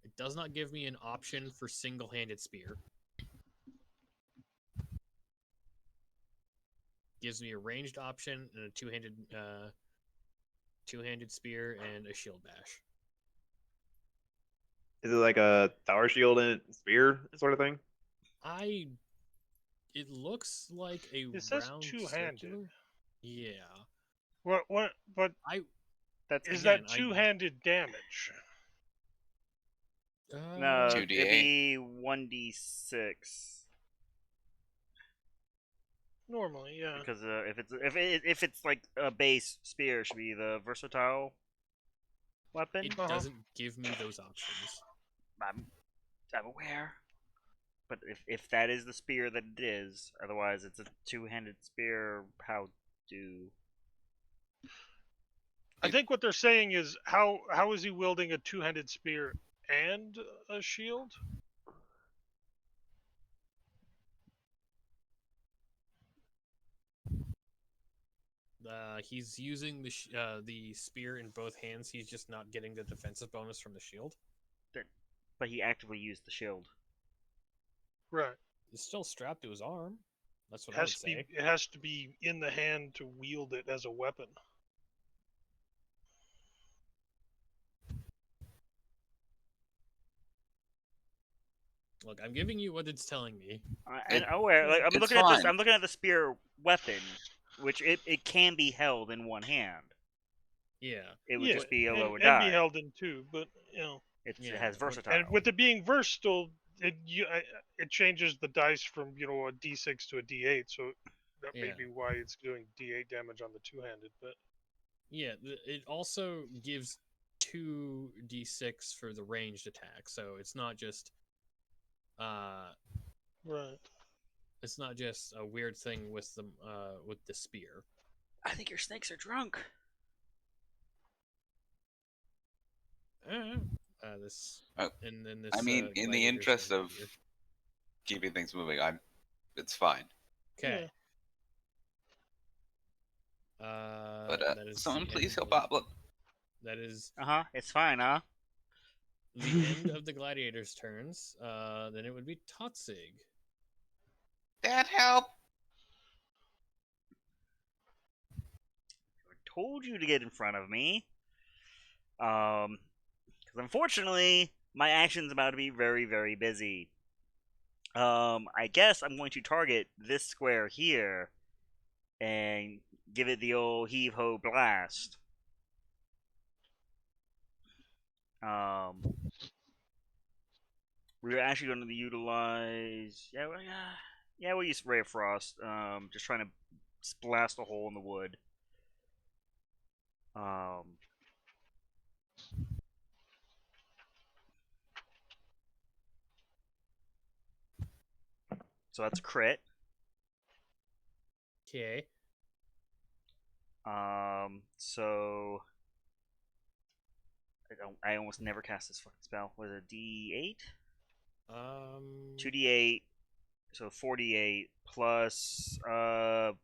[SPEAKER 1] It does not give me an option for single-handed spear. Gives me a ranged option and a two-handed spear and a shield bash.
[SPEAKER 5] Is it like a tower shield and spear sort of thing?
[SPEAKER 1] It looks like a
[SPEAKER 6] It says
[SPEAKER 1] round
[SPEAKER 6] two-handed.
[SPEAKER 1] circular. Yeah.
[SPEAKER 6] What? But
[SPEAKER 2] That's
[SPEAKER 6] is
[SPEAKER 1] again,
[SPEAKER 6] that two-handed damage?
[SPEAKER 2] No,
[SPEAKER 4] 2d8.
[SPEAKER 2] it'd be 1d6.
[SPEAKER 6] Normally, yeah.
[SPEAKER 2] Because if it's like a base spear, it should be the versatile weapon.
[SPEAKER 1] It
[SPEAKER 6] Uh-huh.
[SPEAKER 1] doesn't give me those options.
[SPEAKER 2] I'm aware. But if that is the spear that it is, otherwise it's a two-handed spear. How do?
[SPEAKER 6] I think what they're saying is how is he wielding a two-handed spear and a shield?
[SPEAKER 1] He's using the spear in both hands. He's just not getting the defensive bonus from the shield.
[SPEAKER 2] But he actively used the shield.
[SPEAKER 6] Right.
[SPEAKER 1] It's still strapped to his arm. That's what
[SPEAKER 6] It
[SPEAKER 1] I would
[SPEAKER 6] has to
[SPEAKER 1] say.
[SPEAKER 6] be. It has to be in the hand to wield it as a weapon.
[SPEAKER 1] Look, I'm giving you what it's telling me.
[SPEAKER 2] And aware, like I'm
[SPEAKER 4] it's
[SPEAKER 2] looking at this.
[SPEAKER 4] fine.
[SPEAKER 2] I'm looking at the spear weapon, which it can be held in one hand.
[SPEAKER 1] Yeah.
[SPEAKER 2] It would
[SPEAKER 6] Yeah,
[SPEAKER 2] just be a lower
[SPEAKER 6] and
[SPEAKER 2] die.
[SPEAKER 6] be held in two, but you know,
[SPEAKER 2] It
[SPEAKER 1] Yeah,
[SPEAKER 2] has
[SPEAKER 1] what-
[SPEAKER 2] versatile.
[SPEAKER 6] and with it being versatile, it changes the dice from a D6 to a D8, so that may
[SPEAKER 1] Yeah.
[SPEAKER 6] be why it's doing D8 damage on the two-handed. But
[SPEAKER 1] Yeah, it also gives 2d6 for the ranged attack, so it's not just
[SPEAKER 6] right.
[SPEAKER 1] it's not just a weird thing with the spear.
[SPEAKER 2] I think your snakes are drunk.
[SPEAKER 1] This
[SPEAKER 4] Oh,
[SPEAKER 1] and then this.
[SPEAKER 4] I mean, in the
[SPEAKER 1] gladiator's
[SPEAKER 4] interest
[SPEAKER 1] gonna
[SPEAKER 4] of
[SPEAKER 1] be here.
[SPEAKER 4] keeping things moving, it's fine.
[SPEAKER 1] Okay.
[SPEAKER 4] But
[SPEAKER 1] that is
[SPEAKER 4] someone
[SPEAKER 1] the
[SPEAKER 4] please
[SPEAKER 1] end
[SPEAKER 4] help
[SPEAKER 1] of-
[SPEAKER 4] Boblin.
[SPEAKER 1] That is
[SPEAKER 2] It's fine, huh?
[SPEAKER 1] the end of the gladiators' turns. Then it would be Totzig.
[SPEAKER 4] Dad, help!
[SPEAKER 2] I told you to get in front of me. Because unfortunately, my action's about to be very, very busy. I guess I'm going to target this square here and give it the old heave-ho blast. We're actually going to utilize... we'll use Ray of Frost. Just trying to blast a hole in the wood. So that's a crit.
[SPEAKER 1] Okay.
[SPEAKER 2] So I almost never cast this fucking spell. Was it D8? 2d8, so 48 plus the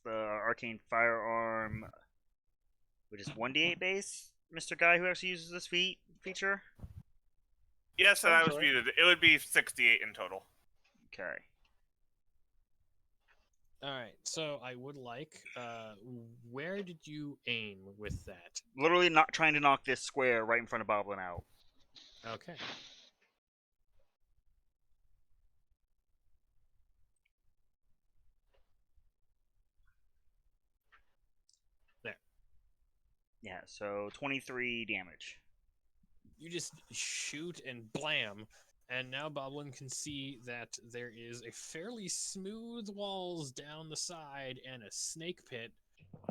[SPEAKER 2] arcane firearm, which is 1d8 base. Mr. Guy who actually uses this feature.
[SPEAKER 3] Yes, and I was
[SPEAKER 6] sorry.
[SPEAKER 3] muted. It would be 68 in total.
[SPEAKER 2] Okay.
[SPEAKER 1] All right. So I would like. Where did you aim with that?
[SPEAKER 2] Literally not trying to knock this square right in front of Boblin out.
[SPEAKER 1] Okay. There.
[SPEAKER 2] Yeah, so 23 damage.
[SPEAKER 1] You just shoot and blam, and now Boblin can see that there is a fairly smooth walls down the side and a snake pit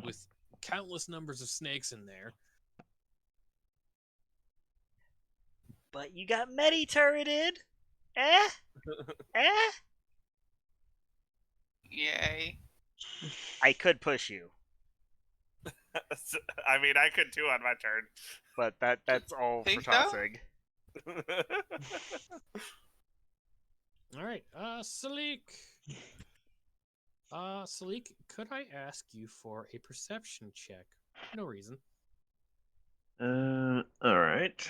[SPEAKER 1] with countless numbers of snakes in there.
[SPEAKER 2] But you got medi-turreted? Eh? Eh?
[SPEAKER 4] Yay.
[SPEAKER 2] I could push you,
[SPEAKER 3] I mean, I could too on my turn.
[SPEAKER 2] but that's all for
[SPEAKER 4] Think so?
[SPEAKER 2] tossing.
[SPEAKER 1] All right, Salik. Salik, could I ask you for a perception check? No reason.
[SPEAKER 5] All right.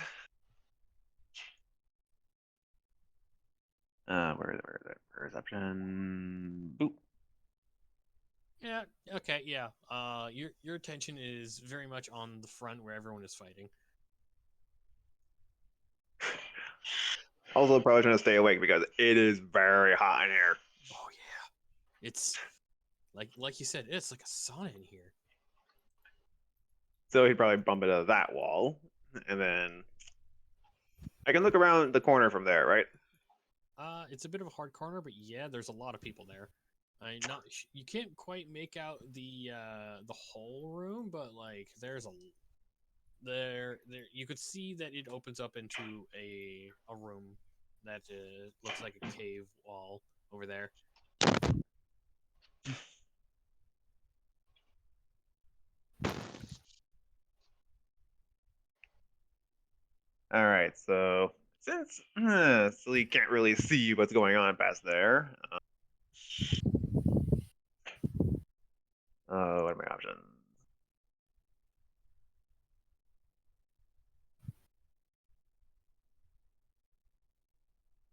[SPEAKER 5] Where is it? Perception. Boop.
[SPEAKER 1] Yeah. Okay. Yeah. Your attention is very much on the front where everyone is fighting.
[SPEAKER 5] Also, probably trying to stay awake because it is very hot in here.
[SPEAKER 1] Oh yeah. It's like you said, it's like a sauna in here.
[SPEAKER 5] So he'd probably bump into that wall, and then I can look around the corner from there, right?
[SPEAKER 1] It's a bit of a hard corner, but yeah, there's a lot of people there. Not you can't quite make out the whole room, but like there's a there you could see that it opens up into a room that looks like a cave wall over there.
[SPEAKER 5] All right, so since Sully can't really see what's going on past there, what are my options?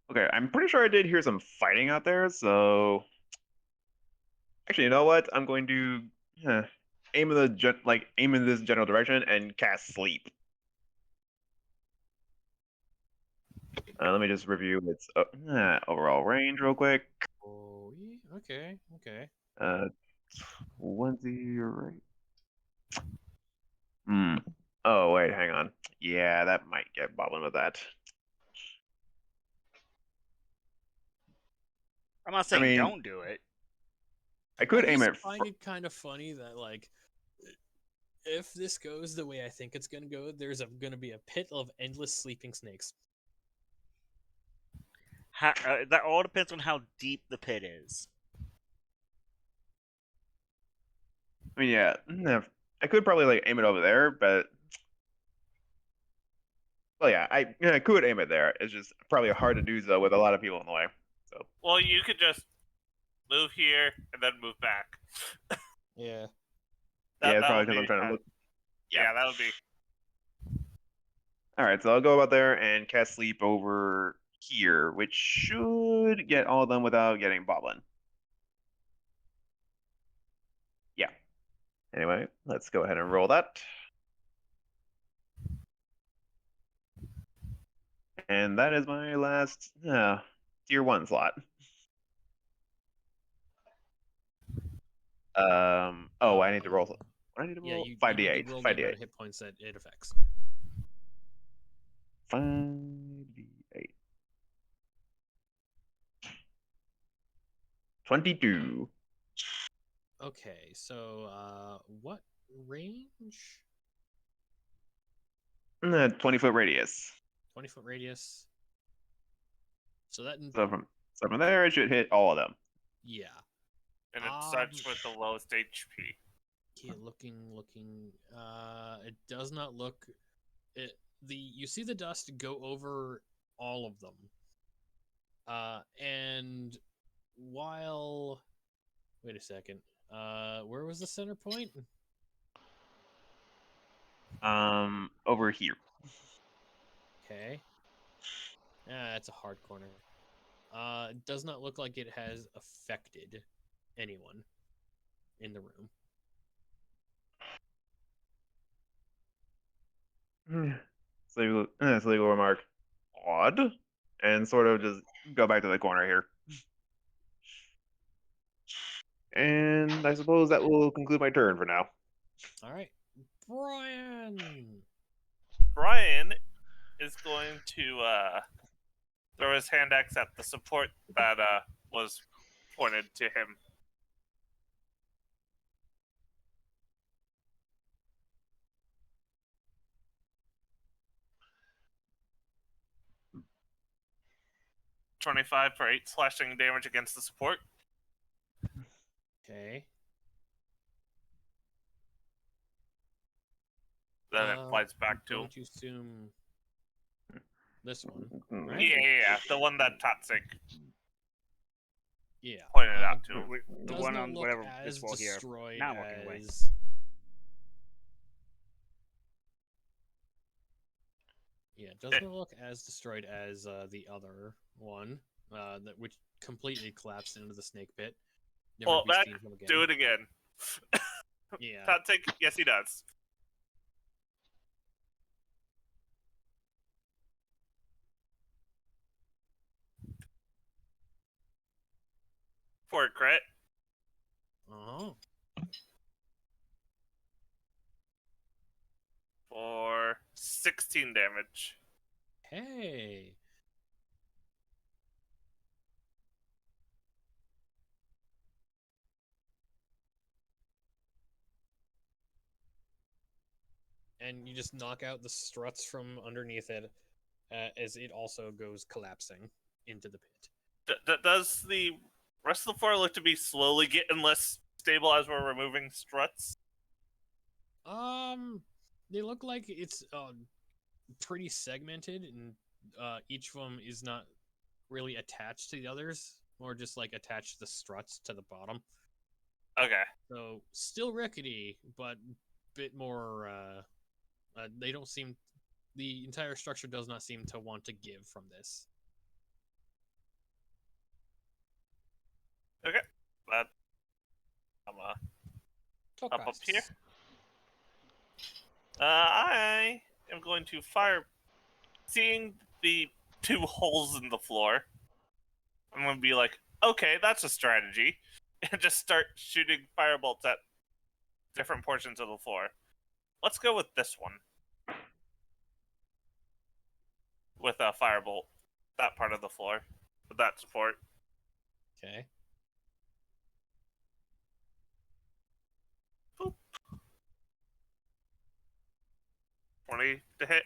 [SPEAKER 5] Okay, I'm pretty sure I did hear some fighting out there, so actually, you know what? I'm going to aim in aim in this general direction and cast sleep. Let me just review its overall range real quick.
[SPEAKER 1] Oh, yeah, okay, okay.
[SPEAKER 5] 20, right? Hmm. Oh wait, hang on. Yeah, that might get bobbling with that.
[SPEAKER 2] I'm not
[SPEAKER 5] I
[SPEAKER 2] saying
[SPEAKER 5] mean,
[SPEAKER 2] don't do it.
[SPEAKER 5] I
[SPEAKER 1] I
[SPEAKER 5] could aim
[SPEAKER 1] just
[SPEAKER 5] it.
[SPEAKER 1] find it kind of funny that like if this goes the way I think it's gonna go, there's gonna be a pit of endless sleeping snakes.
[SPEAKER 2] That all depends on how deep the pit is.
[SPEAKER 5] I mean, yeah, I could probably like aim it over there, but well, yeah, I could aim it there. It's just probably hard to do so with a lot of people in the way. So
[SPEAKER 3] Well, you could just move here and then move back.
[SPEAKER 1] Yeah.
[SPEAKER 5] yeah, it's
[SPEAKER 3] That
[SPEAKER 5] probably
[SPEAKER 3] would
[SPEAKER 5] because
[SPEAKER 3] be
[SPEAKER 5] I'm trying to look.
[SPEAKER 3] yeah, that would be
[SPEAKER 5] All right, so I'll go about there and cast sleep over here, which should get all of them without getting bobbling. Yeah. Anyway, let's go ahead and roll that. And that is my last tier 1 slot. Oh, I need to roll. What do I need to
[SPEAKER 1] Yeah,
[SPEAKER 5] roll?
[SPEAKER 1] you need to
[SPEAKER 5] 5d8.
[SPEAKER 1] roll the amount
[SPEAKER 5] 5d8.
[SPEAKER 1] of hit points that it affects.
[SPEAKER 5] 5d8. 22.
[SPEAKER 1] Okay, so what range?
[SPEAKER 5] 20-foot radius.
[SPEAKER 1] 20-foot radius. So that
[SPEAKER 5] So from there, it should hit all of them.
[SPEAKER 1] yeah.
[SPEAKER 3] and it starts with the lowest HP.
[SPEAKER 1] Yeah, looking. It does not look. You see the dust go over all of them. And while, wait a second. Where was the center point?
[SPEAKER 5] Over here.
[SPEAKER 1] Okay. That's a hard corner. It does not look like it has affected anyone in the room.
[SPEAKER 5] So you will remark, odd, and sort of just go back to the corner here. And I suppose that will conclude my turn for now.
[SPEAKER 1] All right, Brian.
[SPEAKER 3] Brian is going to throw his hand axe at the support that was pointed to him. $25 for 8 slashing damage against the support.
[SPEAKER 1] Okay.
[SPEAKER 3] Then it flies
[SPEAKER 1] I'm
[SPEAKER 3] back to him.
[SPEAKER 1] going to assume this one,
[SPEAKER 5] Hmm.
[SPEAKER 1] right?
[SPEAKER 3] Yeah, the one that Toxic
[SPEAKER 1] Yeah.
[SPEAKER 3] pointed out to him.
[SPEAKER 2] The
[SPEAKER 1] Does
[SPEAKER 2] one
[SPEAKER 1] not
[SPEAKER 2] on
[SPEAKER 1] look
[SPEAKER 2] whatever
[SPEAKER 1] as
[SPEAKER 2] this wall here.
[SPEAKER 1] destroyed
[SPEAKER 2] Now I'm walking away.
[SPEAKER 1] as. Yeah, it doesn't look as destroyed as the other one, that which completely collapsed into the snake pit. Never
[SPEAKER 3] Well,
[SPEAKER 1] to be
[SPEAKER 3] that,
[SPEAKER 1] seen from again.
[SPEAKER 3] do it again.
[SPEAKER 1] Yeah.
[SPEAKER 3] Toxic, yes, he does. For a crit.
[SPEAKER 1] Oh.
[SPEAKER 3] For 16 damage.
[SPEAKER 1] Hey. And you just knock out the struts from underneath it, as it also goes collapsing into the pit.
[SPEAKER 3] Does the rest of the floor look to be slowly getting less stable as we're removing struts?
[SPEAKER 1] They look like it's pretty segmented, and each of them is not really attached to the others, or just like attached to the struts to the bottom.
[SPEAKER 3] Okay.
[SPEAKER 1] So still rickety, but bit more. They don't seem. The entire structure does not seem to want to give from this.
[SPEAKER 3] Okay. That I'm up here. I am going to fire. Seeing the 2 holes in the floor, I'm going to be like, okay, that's a strategy. And just start shooting firebolts at different portions of the floor. Let's go with this one. With a firebolt. That part of the floor. With that support.
[SPEAKER 1] Okay.
[SPEAKER 3] Boop. 20 to hit.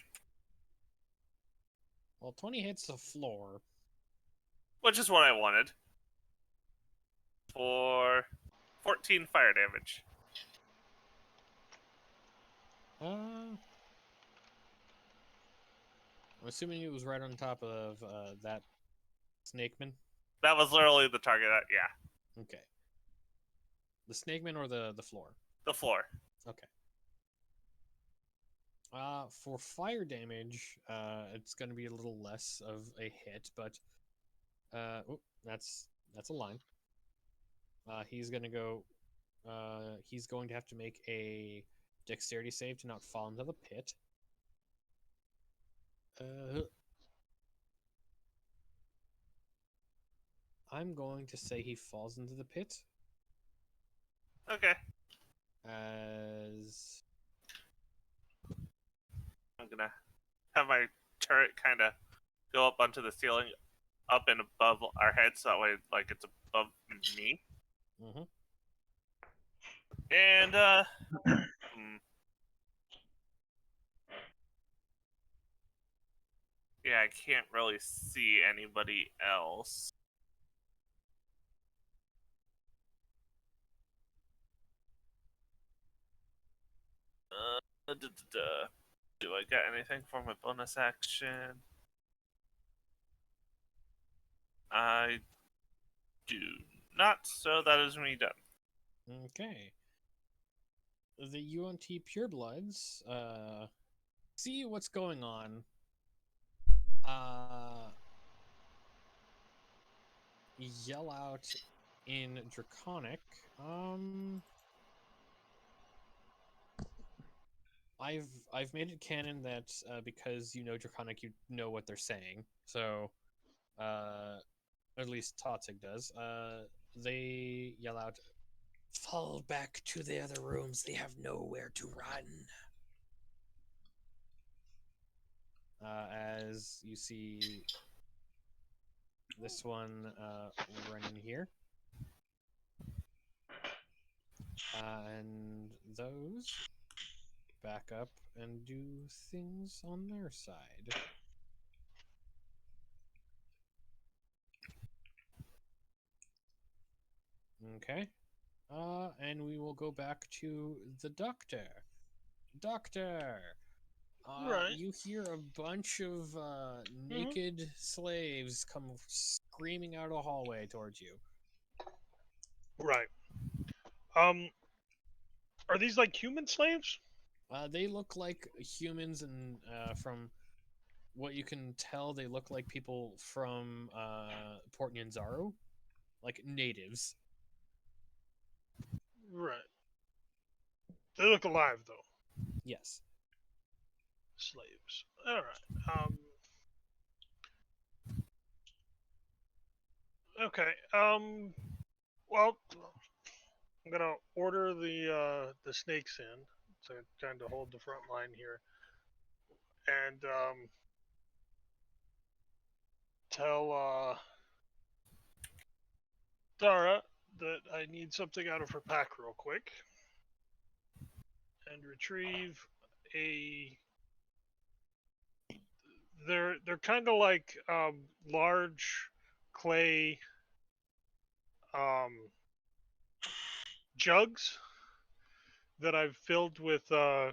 [SPEAKER 1] Well, 20 hits the floor.
[SPEAKER 3] Which is what I wanted. For 14 fire damage.
[SPEAKER 1] I'm assuming it was right on top of that snakeman.
[SPEAKER 3] That was literally the target. Yeah.
[SPEAKER 1] Okay. The snakeman or the floor?
[SPEAKER 3] The floor.
[SPEAKER 1] Okay. For fire damage, it's going to be a little less of a hit, but that's a line. He's going to go. He's going to have to make a dexterity save to not fall into the pit. I'm going to say he falls into the pit.
[SPEAKER 3] Okay.
[SPEAKER 1] As
[SPEAKER 3] I'm gonna have my turret kind of go up onto the ceiling, up and above our heads, so that way, like, it's above me.
[SPEAKER 1] Mhm.
[SPEAKER 3] And yeah, I can't really see anybody else. Do I get anything for my bonus action? I do not, so that is me done.
[SPEAKER 1] Okay. The UNT Purebloods see what's going on. Yell out in Draconic. I've made it canon that because you know Draconic, you know what they're saying. So, at least Totzig does. They yell out, "Fall back to the other rooms. They have nowhere to run." As you see this one run in here. And those back up and do things on their side. Okay. And we will go back to the doctor. Doctor!
[SPEAKER 6] Right.
[SPEAKER 1] You hear a bunch of naked slaves come screaming out of the hallway towards you.
[SPEAKER 6] Right. Are these like human slaves?
[SPEAKER 1] They look like humans, and from what you can tell, they look like people from Port Nyanzaru, like natives.
[SPEAKER 6] Right. They look alive though.
[SPEAKER 1] Yes.
[SPEAKER 6] Slaves. All right. Okay. Well, I'm gonna order the snakes in to kind of hold the front line here, and tell Dara that I need something out of her pack real quick, and retrieve a. They're kind of like large clay um, jugs that I've filled with 5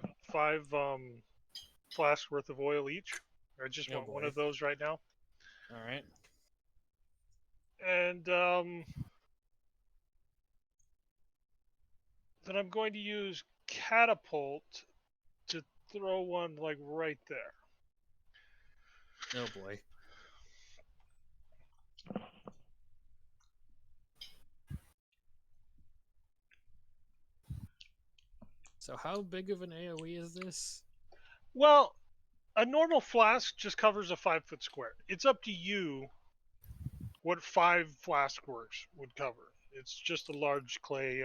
[SPEAKER 6] flasks worth of oil each. I just
[SPEAKER 1] Oh
[SPEAKER 6] want one
[SPEAKER 1] boy.
[SPEAKER 6] of those right now.
[SPEAKER 1] All right.
[SPEAKER 6] And then I'm going to use catapult to throw one like right there.
[SPEAKER 1] Oh boy. So how big of an AoE is this?
[SPEAKER 6] Well, a normal flask just covers a 5-foot square. It's up to you what 5 flask works would cover. It's just a large clay.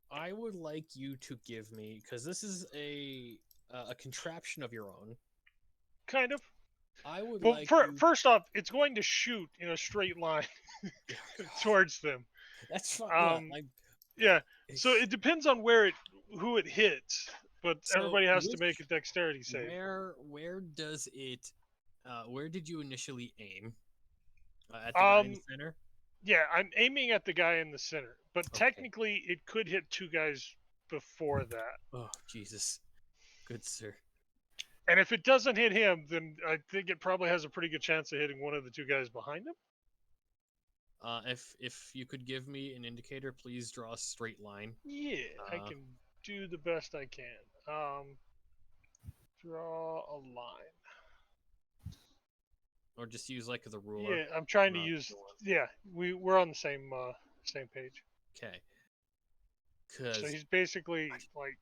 [SPEAKER 1] I would like you to give me, because this is a contraption of your own.
[SPEAKER 6] Kind of.
[SPEAKER 1] I would
[SPEAKER 6] Well,
[SPEAKER 1] like you.
[SPEAKER 6] first off, it's going to shoot in a straight line towards them.
[SPEAKER 1] That's fine.
[SPEAKER 6] Yeah. So it depends on who it hits, but
[SPEAKER 1] So
[SPEAKER 6] everybody has to make a dexterity save.
[SPEAKER 1] Where does it? Where did you initially aim? At the guy in the center.
[SPEAKER 6] Yeah, I'm aiming at the guy in the center, but
[SPEAKER 1] Okay.
[SPEAKER 6] technically it could hit 2 guys before that.
[SPEAKER 1] Oh Jesus, good sir.
[SPEAKER 6] And if it doesn't hit him, then I think it probably has a pretty good chance of hitting one of the 2 guys behind him.
[SPEAKER 1] If you could give me an indicator, please draw a straight line.
[SPEAKER 6] Yeah, I can do the best I can. Draw a line.
[SPEAKER 1] Or just use like the ruler.
[SPEAKER 6] Yeah, I'm trying to use. Yeah, we're on the same page.
[SPEAKER 1] Okay.
[SPEAKER 6] So he's basically like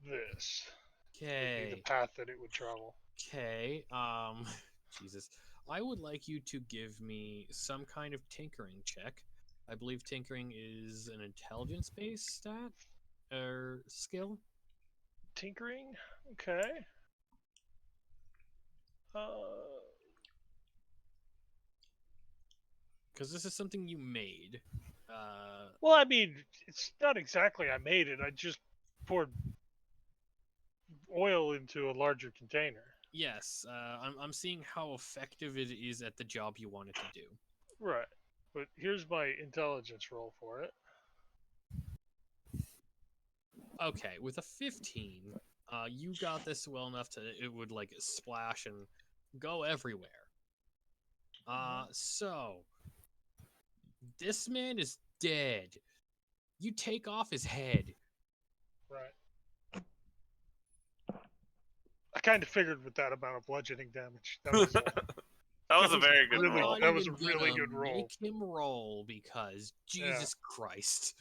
[SPEAKER 6] this.
[SPEAKER 1] Okay.
[SPEAKER 6] Would be the path that it would travel.
[SPEAKER 1] Okay. Jesus. I would like you to give me some kind of tinkering check. I believe tinkering is an intelligence-based stat or skill.
[SPEAKER 6] Tinkering? Okay.
[SPEAKER 1] Because this is something you made.
[SPEAKER 6] Well, I mean, it's not exactly I made it. I just poured oil into a larger container.
[SPEAKER 1] Yes, I'm seeing how effective it is at the job you want it to do.
[SPEAKER 6] Right. But here's my intelligence roll for it.
[SPEAKER 1] Okay, with a 15, you got this well enough to it would like splash and go everywhere. So this man is dead. You take off his head.
[SPEAKER 6] Right. I kind of figured with that amount of bludgeoning damage. That was,
[SPEAKER 3] that was a very good roll.
[SPEAKER 6] That was a really good roll.
[SPEAKER 1] Make him roll because Jesus Christ.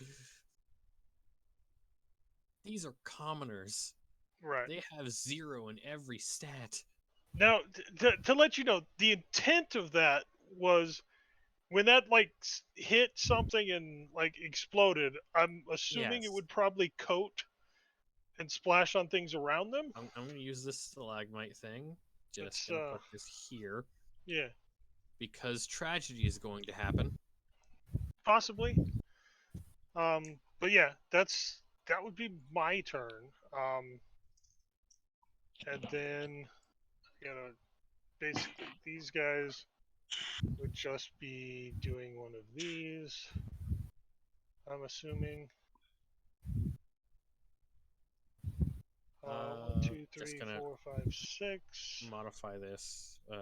[SPEAKER 1] These are commoners.
[SPEAKER 6] Right.
[SPEAKER 1] They have 0 in every stat.
[SPEAKER 6] Now, to let you know, the intent of that was when that like hit something and like exploded. I'm assuming it
[SPEAKER 1] Yes.
[SPEAKER 6] would probably coat and splash on things around them.
[SPEAKER 1] I'm going to use this stalagmite thing. Just
[SPEAKER 6] It's,
[SPEAKER 1] going to put this here
[SPEAKER 6] Yeah,
[SPEAKER 1] because tragedy is going to happen.
[SPEAKER 6] possibly. But yeah, that would be my turn. And then basically these guys would just be doing one of these. I'm assuming. 1, 2,
[SPEAKER 1] Just
[SPEAKER 6] 3,
[SPEAKER 1] gonna
[SPEAKER 6] 4, 5, 6.
[SPEAKER 1] modify this.
[SPEAKER 6] 1,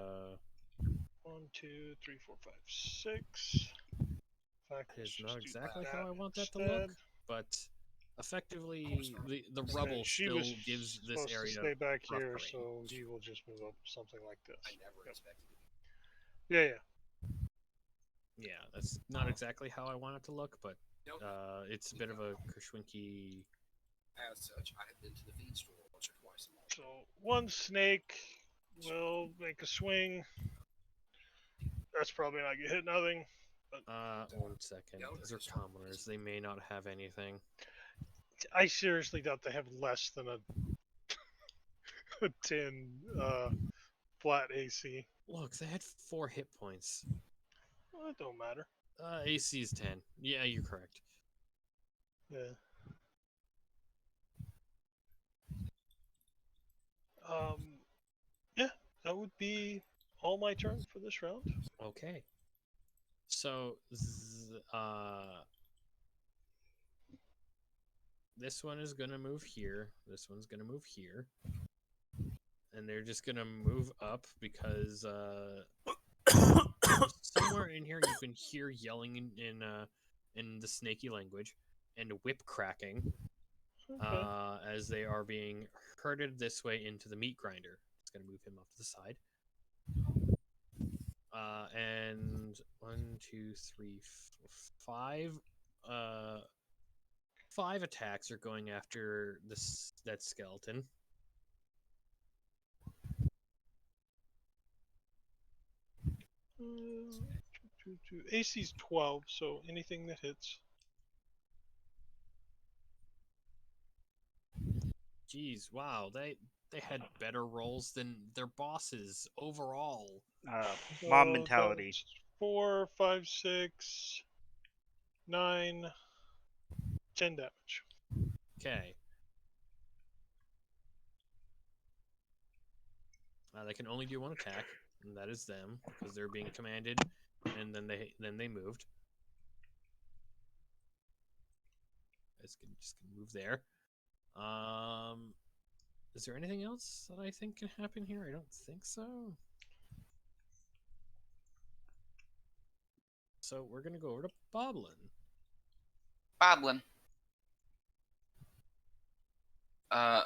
[SPEAKER 6] 2, 3, 4, 5, 6. In fact,
[SPEAKER 1] It
[SPEAKER 6] let's
[SPEAKER 1] is
[SPEAKER 6] just
[SPEAKER 1] not
[SPEAKER 6] do
[SPEAKER 1] exactly
[SPEAKER 6] that
[SPEAKER 1] how I want that to
[SPEAKER 6] instead.
[SPEAKER 1] look, but effectively the
[SPEAKER 6] And then
[SPEAKER 1] rubble
[SPEAKER 6] she was
[SPEAKER 1] still gives this
[SPEAKER 6] supposed to
[SPEAKER 1] area
[SPEAKER 6] stay back
[SPEAKER 1] rough
[SPEAKER 6] here,
[SPEAKER 1] terrain.
[SPEAKER 6] so he will just move up something like this. Yeah, yeah.
[SPEAKER 1] Yeah, that's not exactly how I want it to look, but it's a bit of a Kershwinky.
[SPEAKER 7] As such, I have been to the feed store once or twice a month.
[SPEAKER 6] So one snake will make a swing. That's probably not gonna hit nothing.
[SPEAKER 1] 1 second. These are commoners. They may not have anything.
[SPEAKER 6] I seriously doubt they have less than a 10 flat AC.
[SPEAKER 1] Look, they had 4 hit points.
[SPEAKER 6] Well, it don't matter.
[SPEAKER 1] AC is 10. Yeah, you're correct.
[SPEAKER 6] Yeah. Yeah, that would be all my turn for this round.
[SPEAKER 1] Okay. So, this one is gonna move here. This one's gonna move here, and they're just gonna move up because somewhere in here you can hear yelling in the snaky language and whip cracking
[SPEAKER 6] Okay.
[SPEAKER 1] as they are being herded this way into the meat grinder. It's gonna move him off to the side. And 1, 2, 3, 4, 5. 5 attacks are going after that skeleton.
[SPEAKER 6] AC's 12, so anything that hits.
[SPEAKER 1] Jeez, wow, they had better rolls than their bosses overall.
[SPEAKER 2] Mom
[SPEAKER 6] So
[SPEAKER 2] mentality.
[SPEAKER 6] that's 4, 5, 6, 9, 10 damage.
[SPEAKER 1] Okay. They can only do 1 attack, and that is them because they're being commanded, and then they moved. Just gonna move there. Is there anything else that I think can happen here? I don't think so. So we're gonna go over to Boblin.
[SPEAKER 4] Boblin.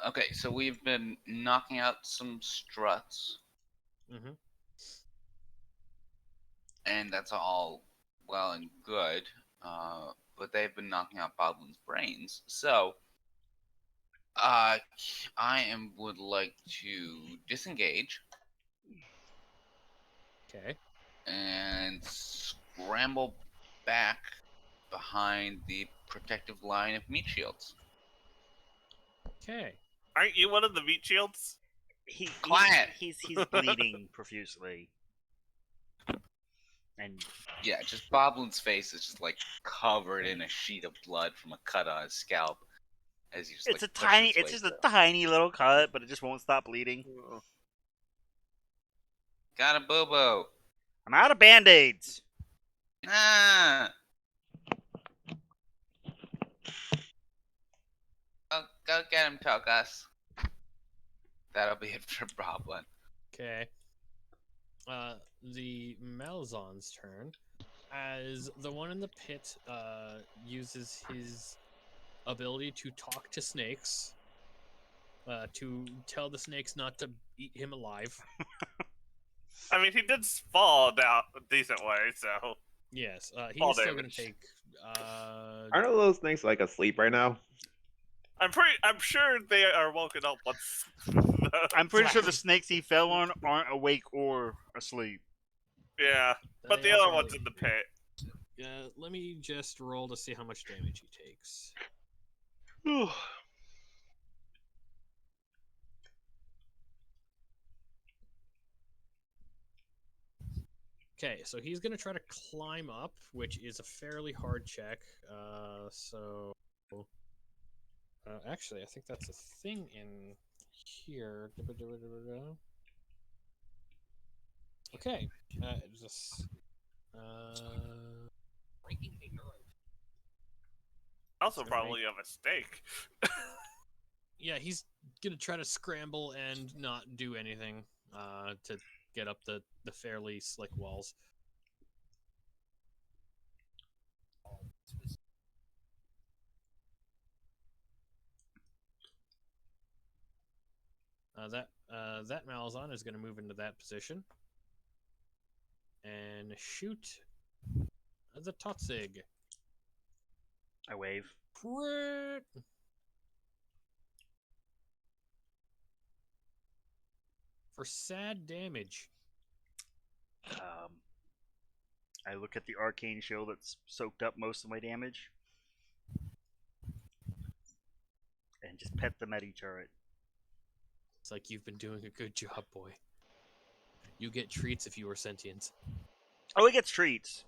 [SPEAKER 4] Okay, so we've been knocking out some struts,
[SPEAKER 1] Mm-hmm.
[SPEAKER 4] and that's all well and good. But they've been knocking out Boblin's brains. So, I would like to disengage
[SPEAKER 1] Okay.
[SPEAKER 4] and scramble back behind the protective line of meat shields.
[SPEAKER 1] Okay.
[SPEAKER 3] Aren't you one of the meat shields?
[SPEAKER 4] Quiet.
[SPEAKER 2] He's bleeding profusely. And
[SPEAKER 4] Yeah, just Boblin's face is just like covered in a sheet of blood from a cut on his scalp. As he just,
[SPEAKER 2] it's
[SPEAKER 4] like,
[SPEAKER 2] a tiny,
[SPEAKER 4] pushes his
[SPEAKER 2] it's
[SPEAKER 4] way
[SPEAKER 2] just a
[SPEAKER 4] through.
[SPEAKER 2] tiny little cut, but it just won't stop bleeding.
[SPEAKER 4] Got a boo-boo.
[SPEAKER 2] I'm out of band-aids.
[SPEAKER 4] Ah. Go get him, Togas. That'll be it for Boblin.
[SPEAKER 1] Okay. The Malzon's turn, as the one in the pit uses his ability to talk to snakes, to tell the snakes not to eat him alive.
[SPEAKER 3] I mean, he did fall down a decent way, so
[SPEAKER 1] Yes,
[SPEAKER 3] Fall
[SPEAKER 1] he's still going to
[SPEAKER 3] damage.
[SPEAKER 1] take.
[SPEAKER 5] Aren't all those snakes like asleep right now?
[SPEAKER 3] I'm sure they are woken up once.
[SPEAKER 2] I'm pretty sure the snakes he fell on aren't awake or asleep.
[SPEAKER 3] Yeah, but
[SPEAKER 1] They
[SPEAKER 3] the
[SPEAKER 1] are
[SPEAKER 3] other
[SPEAKER 1] probably-
[SPEAKER 3] one's in the pit.
[SPEAKER 1] Let me just roll to see how much damage he takes. Okay, so he's gonna try to climb up, which is a fairly hard check. Actually, I think that's a thing in here. Okay, just
[SPEAKER 7] Breaking a nerve.
[SPEAKER 3] Also,
[SPEAKER 1] Sorry.
[SPEAKER 3] probably a mistake.
[SPEAKER 1] yeah, he's gonna try to scramble and not do anything to get up the fairly slick walls. That Malazan is going to move into that position and shoot the Totzig.
[SPEAKER 2] I wave.
[SPEAKER 1] Crit! For sad damage.
[SPEAKER 2] I look at the arcane shield that's soaked up most of my damage, and just pet the medi turret.
[SPEAKER 1] It's like you've been doing a good job, boy. You get treats if you are sentient.
[SPEAKER 2] Oh, it gets treats.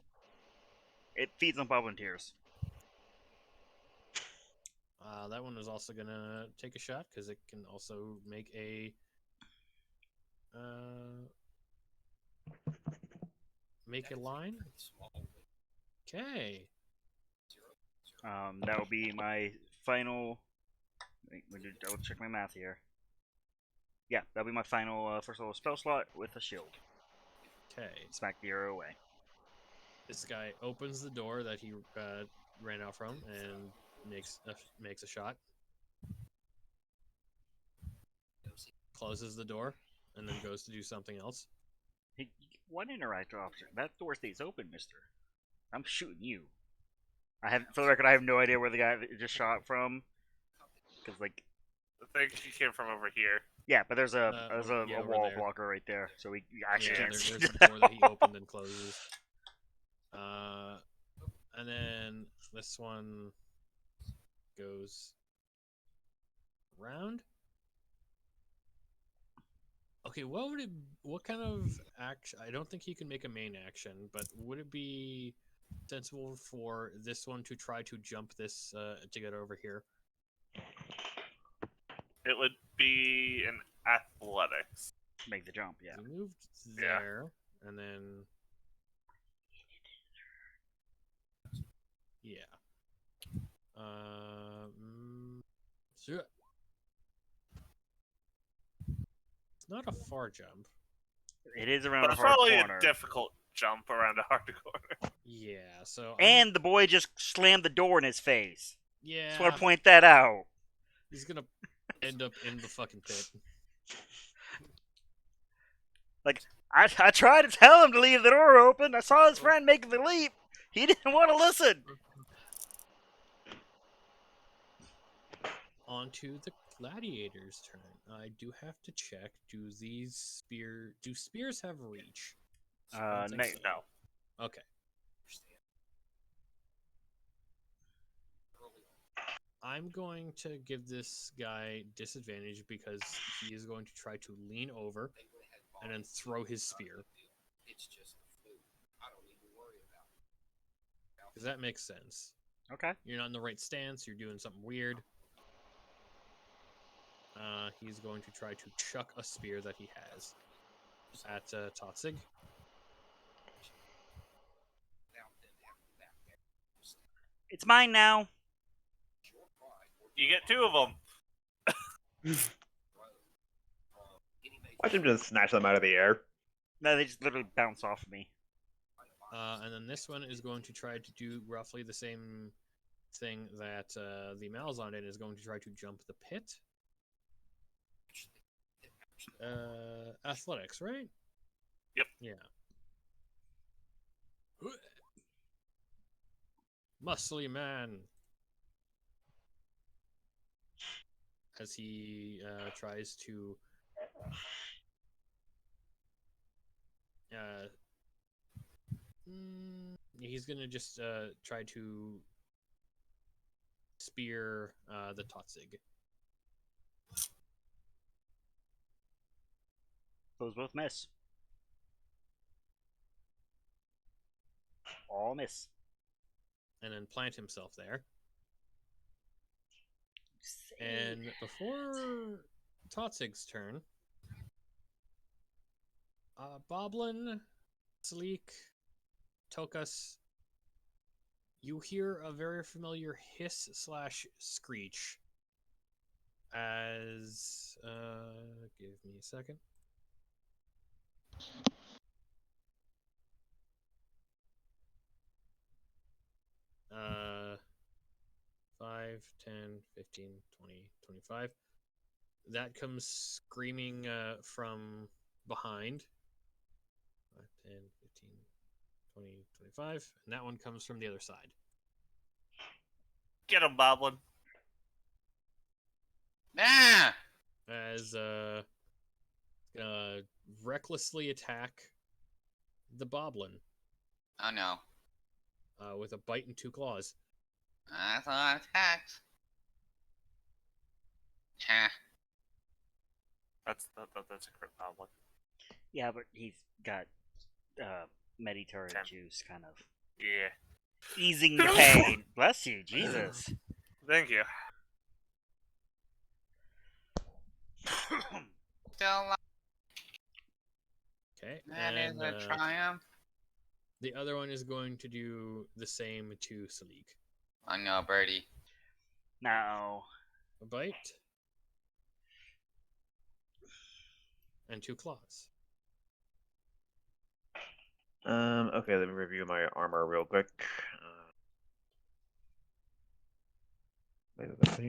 [SPEAKER 2] It feeds on volunteers.
[SPEAKER 1] That one is also gonna take a shot because it can also make a line. Okay.
[SPEAKER 2] That will be my final. Wait, I'll check my math here. Yeah, that'll be my final first level spell slot with a shield.
[SPEAKER 1] Okay.
[SPEAKER 2] Smack the arrow away.
[SPEAKER 1] This guy opens the door that he ran out from and makes a shot. Closes the door and then goes to do something else.
[SPEAKER 2] Hey, one interact option. That door stays open, mister. I'm shooting you. For the record, I have no idea where the guy that just shot from. Because, like,
[SPEAKER 3] I think he came from over here.
[SPEAKER 2] yeah, but there's a
[SPEAKER 1] yeah, over
[SPEAKER 2] wall
[SPEAKER 1] there.
[SPEAKER 2] blocker right there, so we actually can't see
[SPEAKER 1] there's
[SPEAKER 2] the
[SPEAKER 1] a door that he opened and closes. And then this one goes round. Okay, what kind of action? I don't think he can make a main action, but would it be sensible for this one to try to jump this to get over here?
[SPEAKER 3] It would be an athletics.
[SPEAKER 2] Make the jump, yeah.
[SPEAKER 1] He moved
[SPEAKER 3] Yeah.
[SPEAKER 1] there, and then yeah. So it's not a far jump.
[SPEAKER 2] It is around
[SPEAKER 3] But
[SPEAKER 2] a
[SPEAKER 3] it's
[SPEAKER 2] hard
[SPEAKER 3] probably
[SPEAKER 2] corner.
[SPEAKER 3] a difficult jump around a hard corner.
[SPEAKER 1] Yeah. So
[SPEAKER 2] And the boy just slammed the door in his face.
[SPEAKER 1] yeah,
[SPEAKER 2] Just want to point that out.
[SPEAKER 1] he's gonna end up in the fucking pit.
[SPEAKER 2] I tried to tell him to leave the door open. I saw his friend making the leap. He didn't want to listen.
[SPEAKER 1] On to the gladiator's turn. I do have to check. Do spears have reach? I don't think so.
[SPEAKER 3] No.
[SPEAKER 1] Okay. I'm going to give this guy disadvantage because he is going to try to lean over and then throw his spear.
[SPEAKER 7] It's just the flu. I don't even worry about it.
[SPEAKER 1] Because that makes sense.
[SPEAKER 2] Okay.
[SPEAKER 1] You're not in the right stance. You're doing something weird. He's going to try to chuck a spear that he has at Totzig.
[SPEAKER 2] It's mine now.
[SPEAKER 3] You get two of them.
[SPEAKER 5] Watch him just snatch them out of the air.
[SPEAKER 2] No, they just literally bounce off of me.
[SPEAKER 1] And then this one is going to try to do roughly the same thing that the Malazan did, is going to try to jump the pit. Athletics, right?
[SPEAKER 3] Yep.
[SPEAKER 1] Yeah. Muscly man. as he tries to he's gonna just try to spear the Totzig.
[SPEAKER 2] Those both miss. All miss.
[SPEAKER 1] And then plant himself there. And before Totzig's turn, Boblin, Sleek, Tokas, you hear a very familiar hiss slash screech as give me a second. Uh 5, 10, 15, 20, 25. That comes screaming from behind. 5, 10, 15, 20, 25. And that one comes from the other side.
[SPEAKER 3] Get him, Boblin.
[SPEAKER 4] Ah!
[SPEAKER 1] As recklessly attack the Boblin
[SPEAKER 4] Oh no.
[SPEAKER 1] with a bite and 2 claws.
[SPEAKER 4] That's a lot of attacks. Ha.
[SPEAKER 3] That's a crit Boblin.
[SPEAKER 2] Yeah, but he's got Mediterranean
[SPEAKER 3] Ten.
[SPEAKER 2] juice kind of
[SPEAKER 3] Yeah.
[SPEAKER 2] easing the pain. Bless you, Jesus.
[SPEAKER 3] Thank you.
[SPEAKER 4] Still alive.
[SPEAKER 1] Okay.
[SPEAKER 4] That is
[SPEAKER 1] and
[SPEAKER 4] a triumph.
[SPEAKER 1] the other one is going to do the same to Salik.
[SPEAKER 4] I know, Birdie.
[SPEAKER 2] No.
[SPEAKER 1] A bite. And 2 claws.
[SPEAKER 5] Okay, let me review my armor real quick. Mage
[SPEAKER 1] Because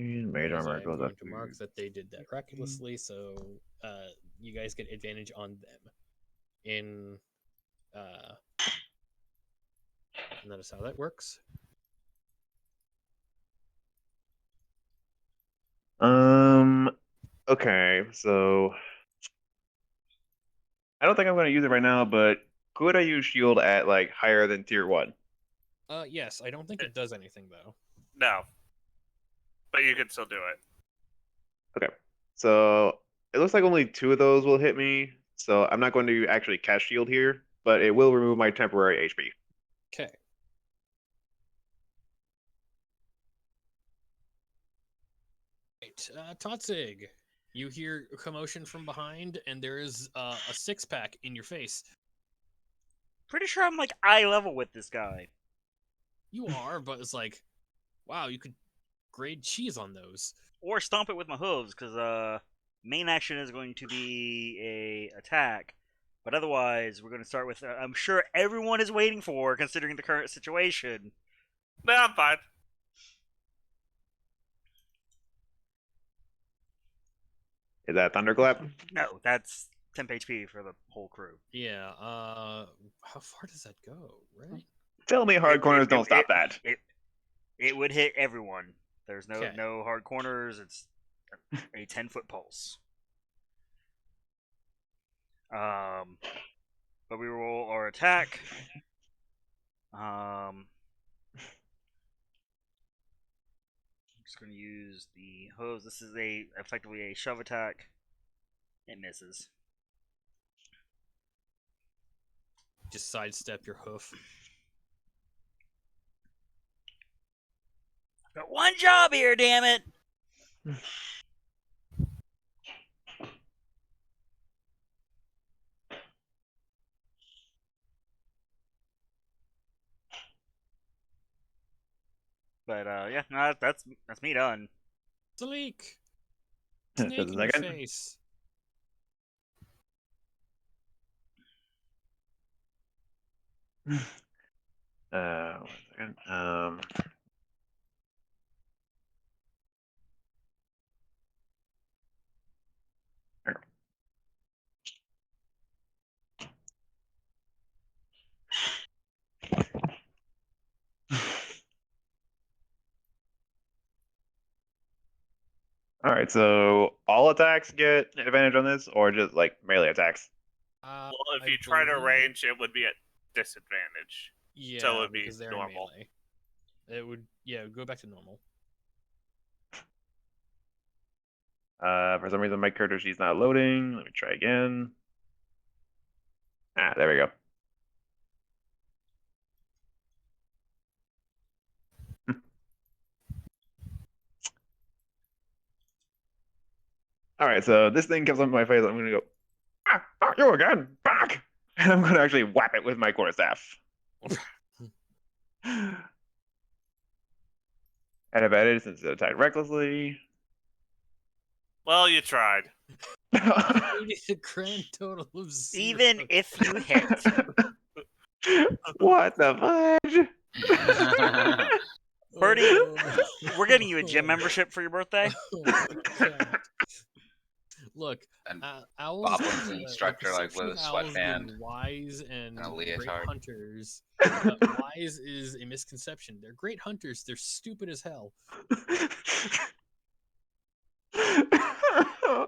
[SPEAKER 5] armor
[SPEAKER 1] I'm
[SPEAKER 5] goes
[SPEAKER 1] going
[SPEAKER 5] up
[SPEAKER 1] to mark that they did that recklessly, so you guys get advantage on them. And that is how that works.
[SPEAKER 5] Okay, so I don't think I'm going to use it right now, but could I use shield at like higher than tier 1?
[SPEAKER 1] Yes, I don't think it does anything though.
[SPEAKER 3] No. But you can still do it.
[SPEAKER 5] Okay, so it looks like only 2 of those will hit me, so I'm not going to actually cast shield here, but it will remove my temporary HP.
[SPEAKER 1] Okay. Right, Totzig, you hear commotion from behind, and there is a 6-pack in your face.
[SPEAKER 2] Pretty sure I'm like eye level with this guy.
[SPEAKER 1] You are, but it's like, wow, you could grade cheese on those.
[SPEAKER 2] Or stomp it with my hooves, because main action is going to be a attack. But otherwise, we're going to start with I'm sure everyone is waiting for, considering the current situation.
[SPEAKER 3] No, I'm fine.
[SPEAKER 5] Is that Thunderclap?
[SPEAKER 2] No, that's temp HP for the whole crew.
[SPEAKER 1] Yeah. How far does that go? Right.
[SPEAKER 5] Tell me hard corners don't stop that.
[SPEAKER 2] It would hit everyone. There's
[SPEAKER 1] Okay.
[SPEAKER 2] no hard corners. It's a 10-foot pulse. But we roll our attack. I'm just going to use the hose. This is effectively a shove attack. It misses.
[SPEAKER 1] Just sidestep your hoof.
[SPEAKER 2] Got one job here, damn it! But yeah, no, that's me done.
[SPEAKER 1] Salik!
[SPEAKER 5] Just
[SPEAKER 1] Snake
[SPEAKER 5] a
[SPEAKER 1] in your
[SPEAKER 5] second.
[SPEAKER 1] face.
[SPEAKER 5] One second. Here. All right, so all attacks get advantage on this, or just like melee attacks?
[SPEAKER 3] Well, if
[SPEAKER 1] I
[SPEAKER 3] you try to
[SPEAKER 1] believe-
[SPEAKER 3] range, it would be at disadvantage.
[SPEAKER 1] Yeah,
[SPEAKER 3] So it would be
[SPEAKER 1] because they're
[SPEAKER 3] normal.
[SPEAKER 1] in melee. It would, yeah, go back to normal.
[SPEAKER 5] For some reason, my character sheet's not loading. Let me try again. There we go. All right, so this thing comes up my face. I'm gonna go, not you again, back, and I'm gonna actually whap it with my quarterstaff. At advantage since it attacked recklessly.
[SPEAKER 3] Well, you tried.
[SPEAKER 1] It is a grand total of 0.
[SPEAKER 2] Even if you hit,
[SPEAKER 5] What the fudge?
[SPEAKER 2] Birdie,
[SPEAKER 1] Oh.
[SPEAKER 2] we're getting you a gym membership for your birthday.
[SPEAKER 1] Oh my God. Look,
[SPEAKER 4] And
[SPEAKER 1] owls.
[SPEAKER 4] Boblin's an instructor, like,
[SPEAKER 1] perception
[SPEAKER 4] with a
[SPEAKER 1] of owls
[SPEAKER 4] sweatband
[SPEAKER 1] being wise and
[SPEAKER 4] and a
[SPEAKER 1] great
[SPEAKER 4] leotard.
[SPEAKER 1] hunters. Wise is a misconception. They're great hunters. They're stupid as hell.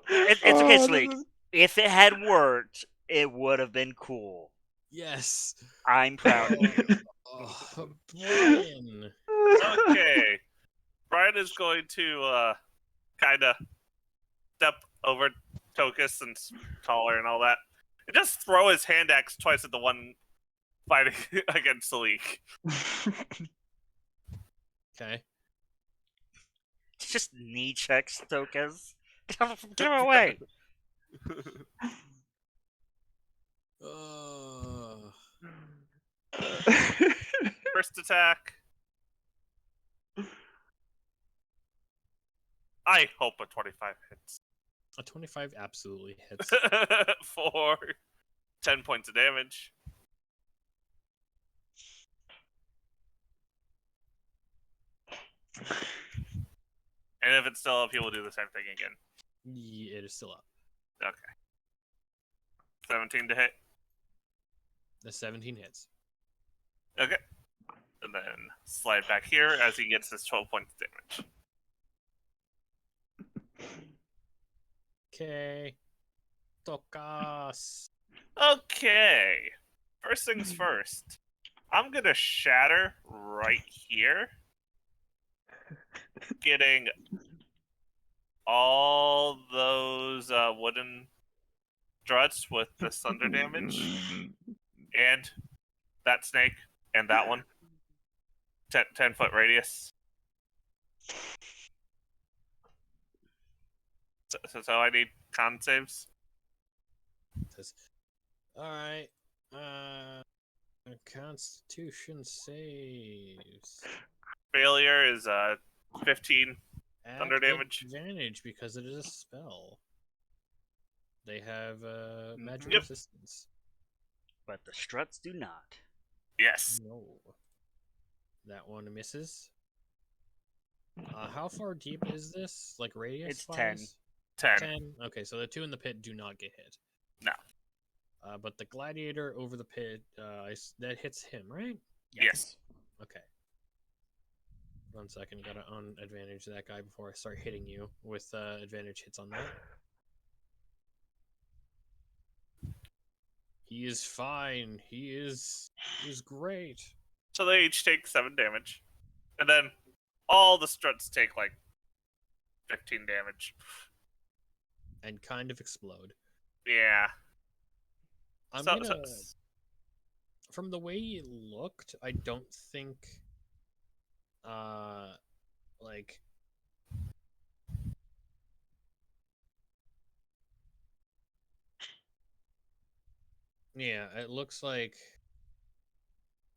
[SPEAKER 2] It's okay, Sleek. If it had worked, it would have been cool.
[SPEAKER 1] Yes.
[SPEAKER 2] I'm proud of you.
[SPEAKER 1] Oh, Brian.
[SPEAKER 3] Okay. Brian is going to kind of step over Tokus and taller and all that. And just throw his hand axe twice at the one fighting against the leak.
[SPEAKER 1] Okay.
[SPEAKER 2] Just knee checks, Tokas. Get him away.
[SPEAKER 3] First attack. I hope a 25 hits.
[SPEAKER 1] A 25 absolutely hits.
[SPEAKER 3] For 10 points of damage. And if it's still up, he will do the same thing again.
[SPEAKER 1] Yeah, it is still up.
[SPEAKER 3] Okay. 17 to hit.
[SPEAKER 1] The 17 hits.
[SPEAKER 3] Okay. And then slide back here as he gets his 12 points of damage.
[SPEAKER 1] Okay. Tokas.
[SPEAKER 3] Okay. First things first. I'm gonna shatter right here. Getting all those wooden struts with the thunder damage. And that snake. And that one. 10-foot radius. So I need con saves.
[SPEAKER 1] Says, all right. Constitution saves.
[SPEAKER 3] Failure is 15 thunder
[SPEAKER 1] At
[SPEAKER 3] damage.
[SPEAKER 1] advantage because it is a spell. They have magic
[SPEAKER 3] Yep.
[SPEAKER 1] resistance.
[SPEAKER 2] But the struts do not.
[SPEAKER 3] Yes.
[SPEAKER 1] No. That one misses. How far deep is this? Like radius?
[SPEAKER 2] It's 10.
[SPEAKER 1] wise?
[SPEAKER 3] 10.
[SPEAKER 1] 10. Okay, so the two in the pit do not get hit.
[SPEAKER 3] No.
[SPEAKER 1] But the gladiator over the pit, that hits him, right?
[SPEAKER 3] Yes.
[SPEAKER 1] Okay. 1 second, gotta unadvantage that guy before I start hitting you with advantage hits on that. He is fine. He's great.
[SPEAKER 3] So they each take 7 damage. And then all the struts take like 15 damage.
[SPEAKER 1] And kind of explode.
[SPEAKER 3] Yeah.
[SPEAKER 1] I'm
[SPEAKER 3] So-
[SPEAKER 1] gonna.
[SPEAKER 3] so-
[SPEAKER 1] From the way it looked, I don't think. Like. Yeah, it looks like.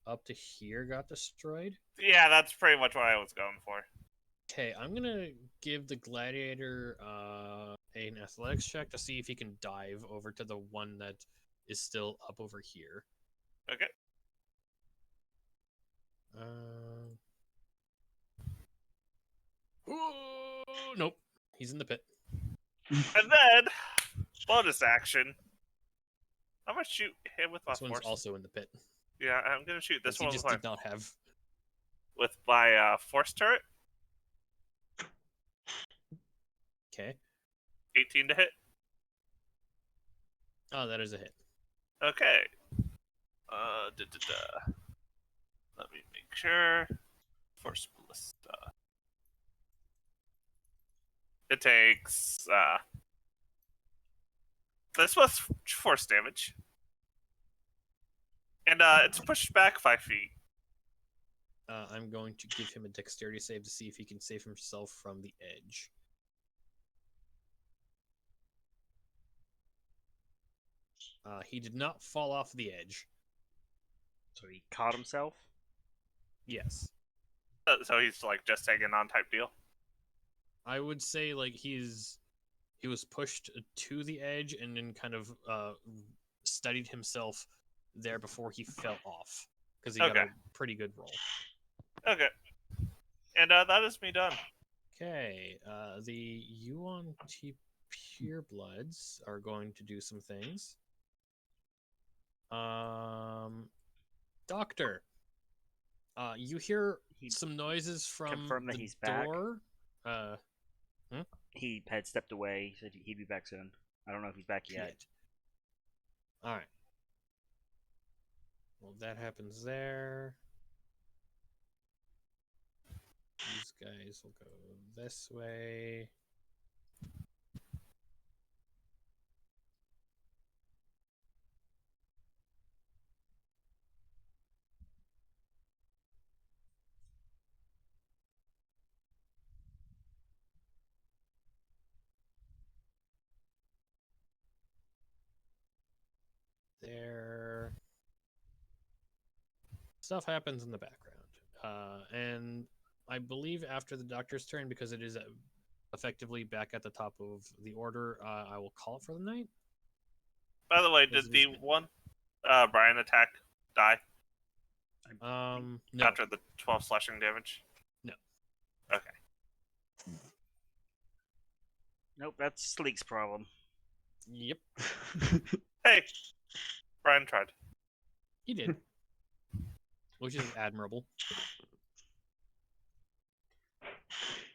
[SPEAKER 1] Up to here got destroyed.
[SPEAKER 3] yeah, that's pretty much what I was going for.
[SPEAKER 1] Okay, I'm gonna give the gladiator an athletics check to see if he can dive over to the one that is still up over here.
[SPEAKER 3] Okay.
[SPEAKER 1] Nope, he's in the pit.
[SPEAKER 3] And then, bonus action. I'm gonna shoot him with my
[SPEAKER 1] This one's
[SPEAKER 3] force.
[SPEAKER 1] also in the pit.
[SPEAKER 3] Yeah, I'm gonna shoot this
[SPEAKER 1] He
[SPEAKER 3] one
[SPEAKER 1] just
[SPEAKER 3] with
[SPEAKER 1] did not have.
[SPEAKER 3] my force turret.
[SPEAKER 1] Okay.
[SPEAKER 3] 18 to hit.
[SPEAKER 1] Oh, that is a hit.
[SPEAKER 3] Okay. Let me make sure. Force Ballista. It takes this was force damage. And it's pushed back 5 feet.
[SPEAKER 1] I'm going to give him a dexterity save to see if he can save himself from the edge. He did not fall off the edge.
[SPEAKER 2] So he caught himself.
[SPEAKER 1] Yes.
[SPEAKER 3] So he's like just hanging on type deal.
[SPEAKER 1] I would say like he was pushed to the edge and then kind of studied himself there before he fell off because he got
[SPEAKER 3] Okay.
[SPEAKER 1] a pretty good roll.
[SPEAKER 3] Okay. And that is me done.
[SPEAKER 1] Okay, the Yuan-Ti purebloods are going to do some things. Doctor, you hear
[SPEAKER 2] He
[SPEAKER 1] some noises from
[SPEAKER 2] confirmed that
[SPEAKER 1] the
[SPEAKER 2] he's back.
[SPEAKER 1] door.
[SPEAKER 2] He had stepped away. He said he'd be back soon. I don't know if he's back yet.
[SPEAKER 1] All right. Well, that happens there. These guys will go this way. There. Stuff happens in the background. And I believe after the doctor's turn, because it is effectively back at the top of the order, I will call it for the night.
[SPEAKER 3] By the way,
[SPEAKER 1] Yes,
[SPEAKER 3] did
[SPEAKER 1] it is
[SPEAKER 3] the
[SPEAKER 1] good.
[SPEAKER 3] one Brian attack die
[SPEAKER 1] No.
[SPEAKER 3] after the 12 slashing damage?
[SPEAKER 1] No.
[SPEAKER 3] Okay.
[SPEAKER 2] Nope, that's Sleek's problem.
[SPEAKER 1] Yep,
[SPEAKER 3] Hey, Brian tried.
[SPEAKER 1] he did. Which is admirable.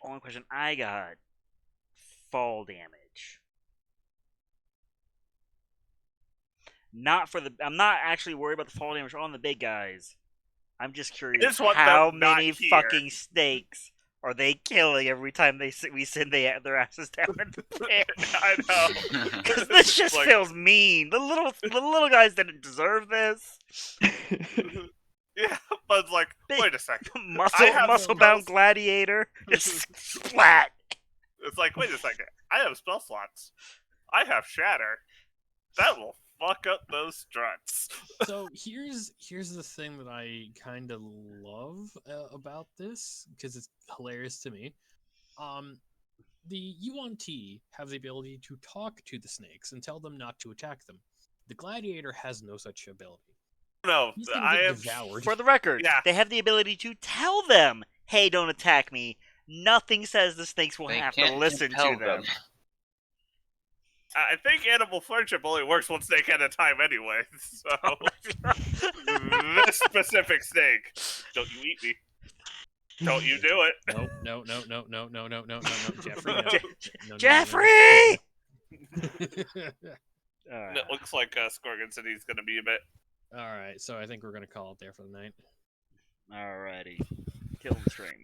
[SPEAKER 2] Only question I got: fall damage. Not for the. I'm not actually worried about the fall damage on the big guys. I'm just curious
[SPEAKER 3] Just want
[SPEAKER 2] how
[SPEAKER 3] them not
[SPEAKER 2] many
[SPEAKER 3] here.
[SPEAKER 2] fucking snakes are they killing every time we send their asses down into the air?
[SPEAKER 3] I know.
[SPEAKER 2] Because this just
[SPEAKER 3] Like-
[SPEAKER 2] feels mean. The little guys didn't deserve this.
[SPEAKER 3] Yeah, but it's like,
[SPEAKER 2] Big-
[SPEAKER 3] wait a second. I have
[SPEAKER 2] muscle bound
[SPEAKER 3] spells.
[SPEAKER 2] gladiator. Just splat.
[SPEAKER 3] It's like, wait a second. I have spell slots. I have shatter. That will fuck up those struts.
[SPEAKER 1] So here's the thing that I kind of love about this, because it's hilarious to me. The Yuan-Ti have the ability to talk to the snakes and tell them not to attack them. The gladiator has no such ability.
[SPEAKER 3] No,
[SPEAKER 1] He's gonna
[SPEAKER 3] I
[SPEAKER 1] get
[SPEAKER 3] am.
[SPEAKER 1] devoured.
[SPEAKER 2] For the record,
[SPEAKER 3] Yeah.
[SPEAKER 2] they have the ability to tell them, "Hey, don't attack me." Nothing says the snakes will
[SPEAKER 4] They
[SPEAKER 2] have to
[SPEAKER 4] can't
[SPEAKER 2] listen to
[SPEAKER 4] compel
[SPEAKER 2] them.
[SPEAKER 3] I think animal friendship only works one snake at a time anyway. So this specific snake, don't you eat me? Don't you do it?
[SPEAKER 1] No, Jeffrey, no. No.
[SPEAKER 2] Jeffrey!
[SPEAKER 3] It looks like Scorgan said he's going to be a bit.
[SPEAKER 1] All right, so I think we're gonna call it there for the night.
[SPEAKER 2] Alrighty. Kill the stream.